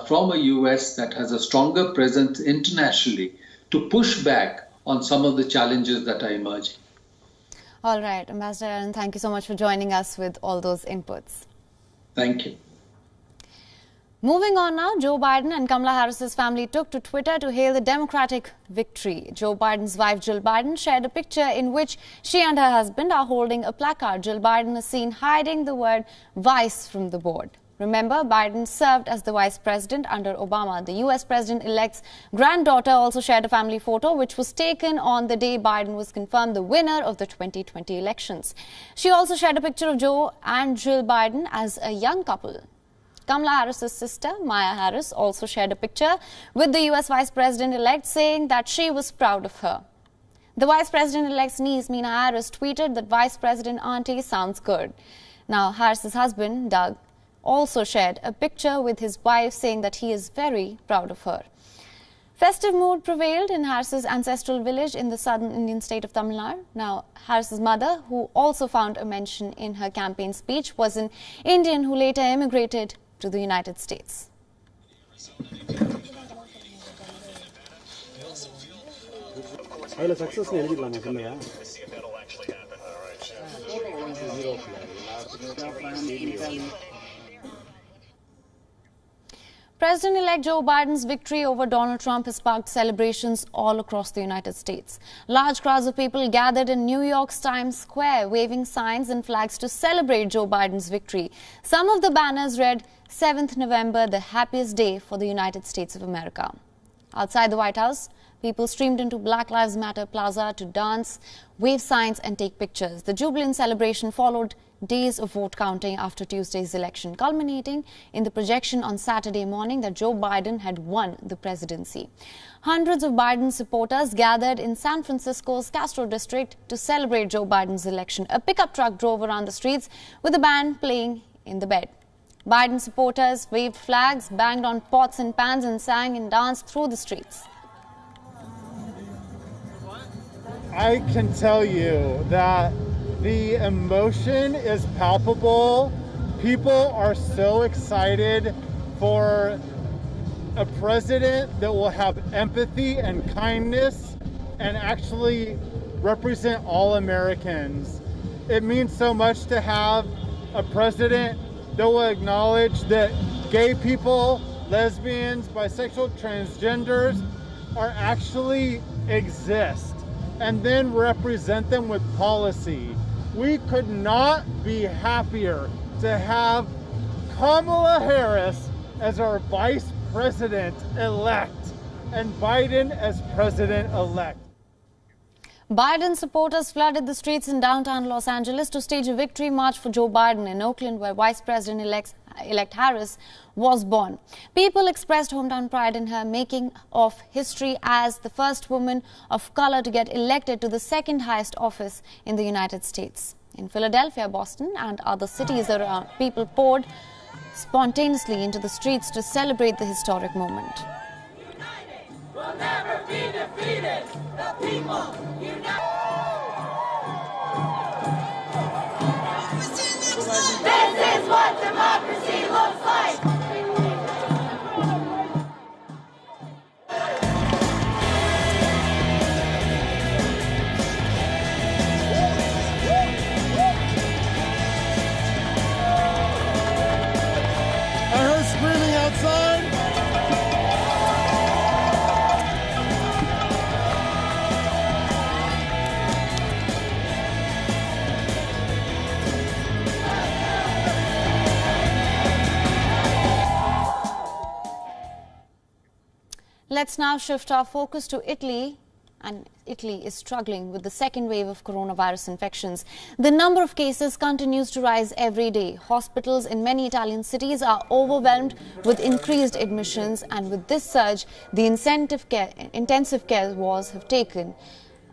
from a US that has a stronger presence internationally to push back on some of the challenges that are emerging. All right, Ambassador, and thank you so much for joining us with all those inputs. Thank you. Moving on now, Joe Biden and Kamala Harris's family took to Twitter to hail the Democratic victory. Joe Biden's wife, Jill Biden, shared a picture in which she and her husband are holding a placard. Jill Biden is seen hiding the word vice from the board. Remember, Biden served as the vice president under Obama. The US president-elect's granddaughter also shared a family photo which was taken on the day Biden was confirmed the winner of the 2020 elections. She also shared a picture of Joe and Jill Biden as a young couple. Kamala Harris's sister, Maya Harris, also shared a picture with the US Vice President-elect saying that she was proud of her. The Vice President-elect's niece, Meena Harris, tweeted that Vice President Auntie sounds good. Now, Harris's husband, Doug, also shared a picture with his wife saying that he is very proud of her. Festive mood prevailed in Harris's ancestral village in the southern Indian state of Tamil Nadu. Now, Harris's mother, who also found a mention in her campaign speech, was an Indian who later immigrated to the United States. President-elect Joe Biden's victory over Donald Trump has sparked celebrations all across the United States. Large crowds of people gathered in New York's Times Square, waving signs and flags to celebrate Joe Biden's victory. Some of the banners read, 7th November, the happiest day for the United States of America. Outside the White House, people streamed into Black Lives Matter Plaza to dance, wave signs and take pictures. The jubilant celebration followed days of vote counting after Tuesday's election, culminating in the projection on Saturday morning that Joe Biden had won the presidency. Hundreds of Biden supporters gathered in San Francisco's Castro district to celebrate Joe Biden's election. A pickup truck drove around the streets with a band playing in the bed. Biden supporters waved flags, banged on pots and pans and sang and danced through the streets. I can tell you that the emotion is palpable. People are so excited for a president that will have empathy and kindness and actually represent all Americans. It means so much to have a president that will acknowledge that gay people, lesbians, bisexual, transgenders are actually exist, and then represent them with policy. We could not be happier to have Kamala Harris as our Vice President-elect and Biden as President-elect. Biden supporters flooded the streets in downtown Los Angeles to stage a victory march for Joe Biden in Oakland, where Vice President-elect Harris was born. People expressed hometown pride in her, making of history as the first woman of color to get elected to the second highest office in the United States. In Philadelphia, Boston, and other cities around, people poured spontaneously into the streets to celebrate the historic moment. We'll never be defeated. The people unite. This is what democracy looks like. I heard screaming outside. Let's now shift our focus to Italy. And Italy is struggling with the second wave of coronavirus infections. The number of cases continues to rise every day. Hospitals in many Italian cities are overwhelmed with increased admissions, and with this surge, the intensive care wards have taken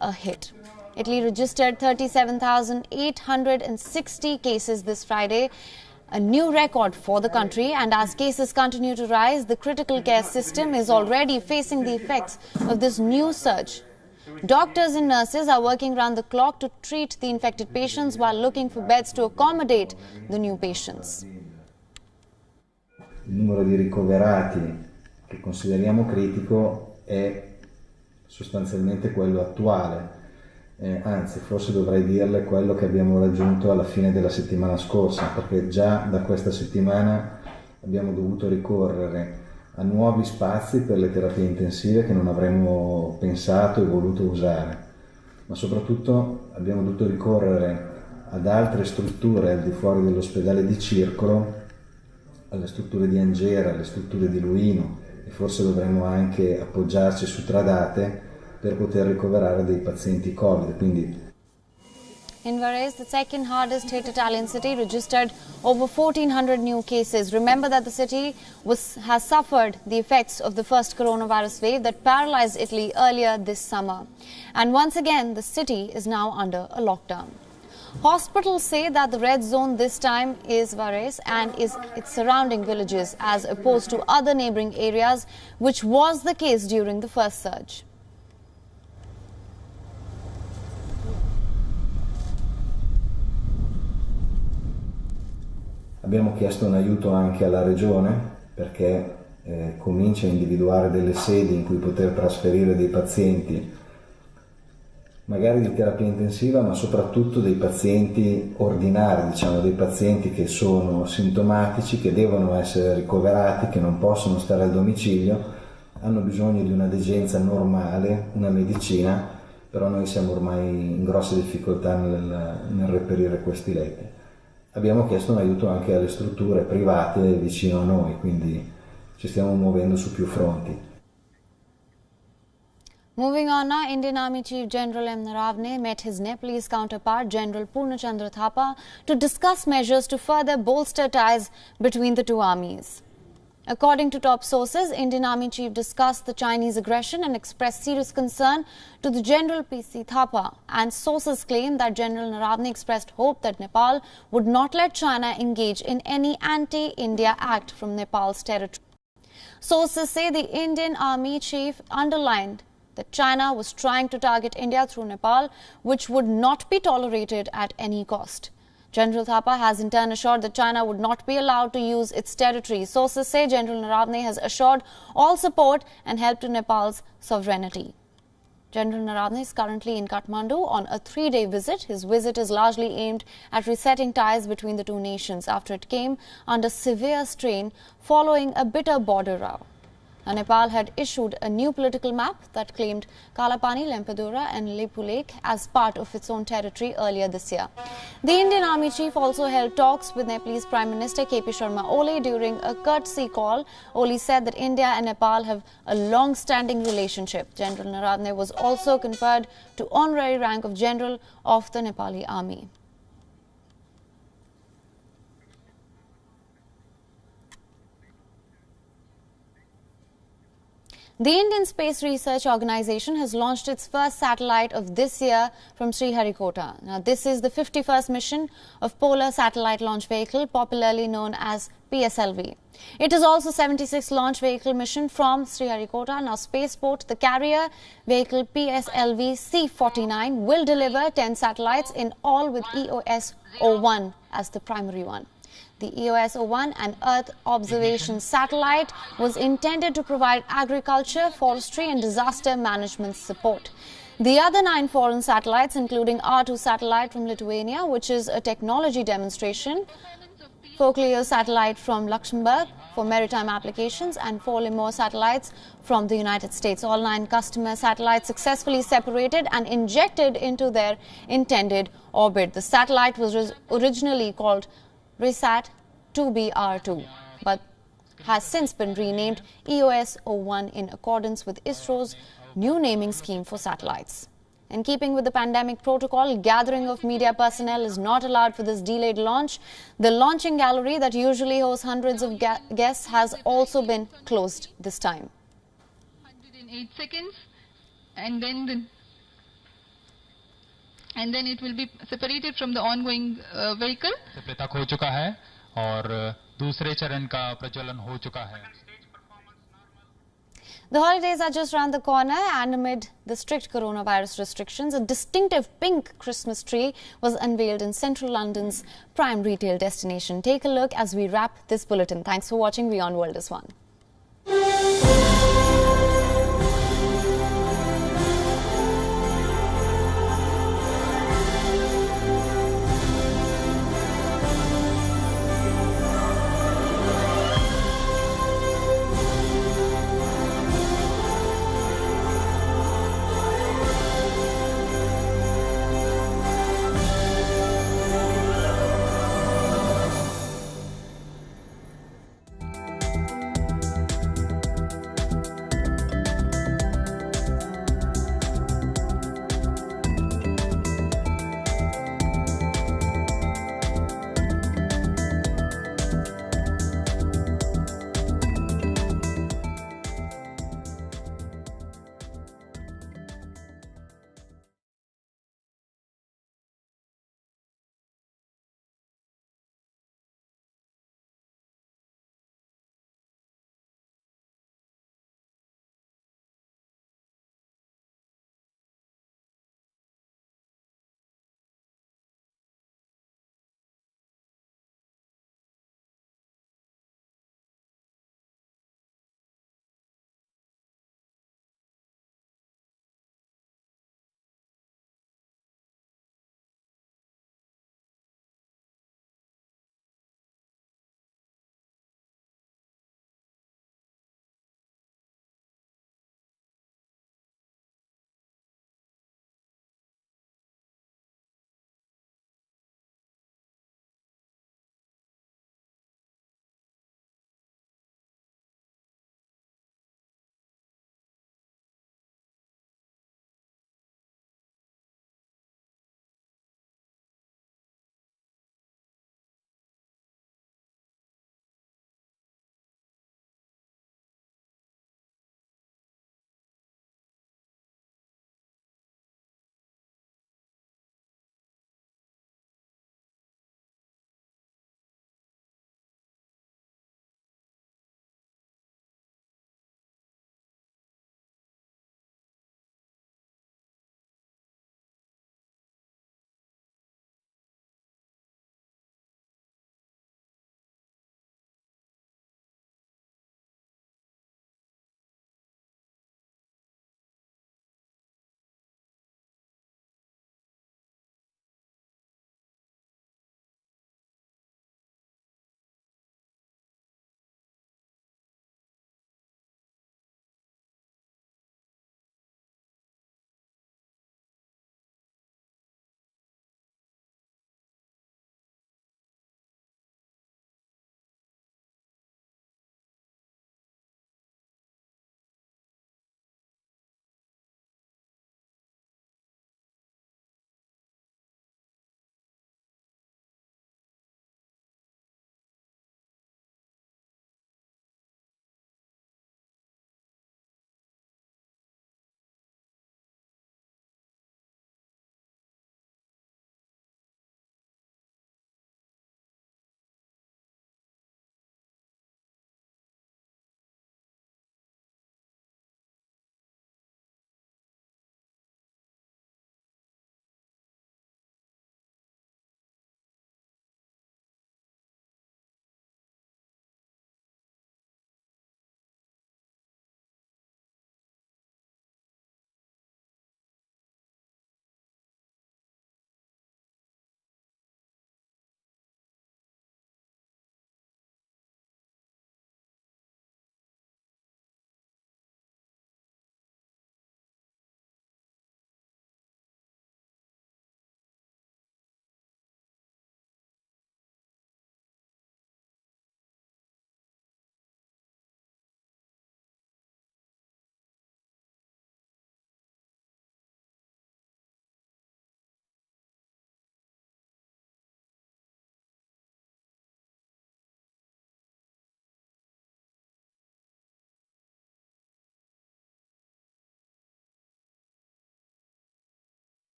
a hit. Italy registered 37,860 cases this Friday, a new record for the country, and as cases continue to rise, the critical care system is already facing the effects of this new surge. Doctors and nurses are working round the clock to treat the infected patients while looking for beds to accommodate the new patients. Il numero di ricoverati che consideriamo critico è sostanzialmente quello attuale, anzi forse dovrei dirle quello che abbiamo raggiunto alla fine della settimana scorsa, perché già da questa settimana abbiamo dovuto ricorrere a nuovi spazi per le terapie intensive che non avremmo pensato e voluto usare, ma soprattutto abbiamo dovuto ricorrere ad altre strutture al di fuori dell'ospedale di Circolo, alle strutture di Angera, alle strutture di Luino, e forse dovremmo anche appoggiarci su Tradate per poter ricoverare dei pazienti Covid. Quindi in Varese, the second hardest hit Italian city, registered over 1,400 new cases. Remember that the city has suffered the effects of the first coronavirus wave that paralyzed Italy earlier this summer. And once again, the city is now under a lockdown. Hospitals say that the red zone this time is Varese and its surrounding villages, as opposed to other neighboring areas, which was the case during the first surge. abbiamo chiesto un aiuto anche alla Regione perché comincia a individuare delle sedi in cui poter trasferire dei pazienti, magari di terapia intensiva, ma soprattutto dei pazienti ordinari, diciamo, dei pazienti che sono sintomatici, che devono essere ricoverati, che non possono stare al domicilio, hanno bisogno di una degenza normale, una medicina, però noi siamo ormai in grosse difficoltà nel reperire questi letti. Abbiamo chiesto un aiuto anche alle strutture private vicino a noi, quindi ci stiamo muovendo su più fronti. Moving on now, Indian Army Chief General M. Naravane met his Nepalese counterpart General Purnachandra Thapa to discuss measures to further bolster ties between the two armies. According to top sources, Indian Army Chief discussed the Chinese aggression and expressed serious concern to the General P.C. Thapa, and sources claim that General Naravane expressed hope that Nepal would not let China engage in any anti-India act from Nepal's territory. Sources say the Indian Army Chief underlined that China was trying to target India through Nepal, which would not be tolerated at any cost. General Thapa has in turn assured that China would not be allowed to use its territory. Sources say General Naravane has assured all support and help to Nepal's sovereignty. General Naravane is currently in Kathmandu on a 3-day visit. His visit is largely aimed at resetting ties between the two nations after it came under severe strain following a bitter border row. Now, Nepal had issued a new political map that claimed Kalapani, Lempadura and Lepu Lake as part of its own territory earlier this year. The Indian Army chief also held talks with Nepalese Prime Minister KP Sharma Oli during a courtesy call. Oli said that India and Nepal have a long-standing relationship. General Naradne was also conferred to honorary rank of General of the Nepali Army. The Indian Space Research Organisation has launched its first satellite of this year from Sriharikota. Now, this is the 51st mission of Polar Satellite Launch Vehicle, popularly known as PSLV. It is also 76th launch vehicle mission from Sriharikota. Now, Spaceport, the carrier vehicle PSLV C-49 will deliver 10 satellites in all with EOS-01 as the primary one. The EOS-01, an Earth observation satellite, was intended to provide agriculture, forestry and disaster management support. The other 9 foreign satellites, including R2 satellite from Lithuania, which is a technology demonstration, Focleo satellite from Luxembourg for maritime applications, and 4 Lemur satellites from the United States. All 9 customer satellites successfully separated and injected into their intended orbit. The satellite was originally called RISAT 2BR2, but has since been renamed EOS-01 in accordance with ISRO's new naming scheme for satellites. In keeping with the pandemic protocol, gathering of media personnel is not allowed for this delayed launch. The launching gallery that usually hosts hundreds of guests has also been closed this time. 108 seconds, and then it will be separated from the ongoing vehicle. पृथक हो चुका है और दूसरे चरण का प्रज्वलन हो चुका है. The holidays are just around the corner, and amid the strict coronavirus restrictions, a distinctive pink Christmas tree was unveiled in central London's prime retail destination. Take a look as we wrap this bulletin. Thanks for watching. WION World is One.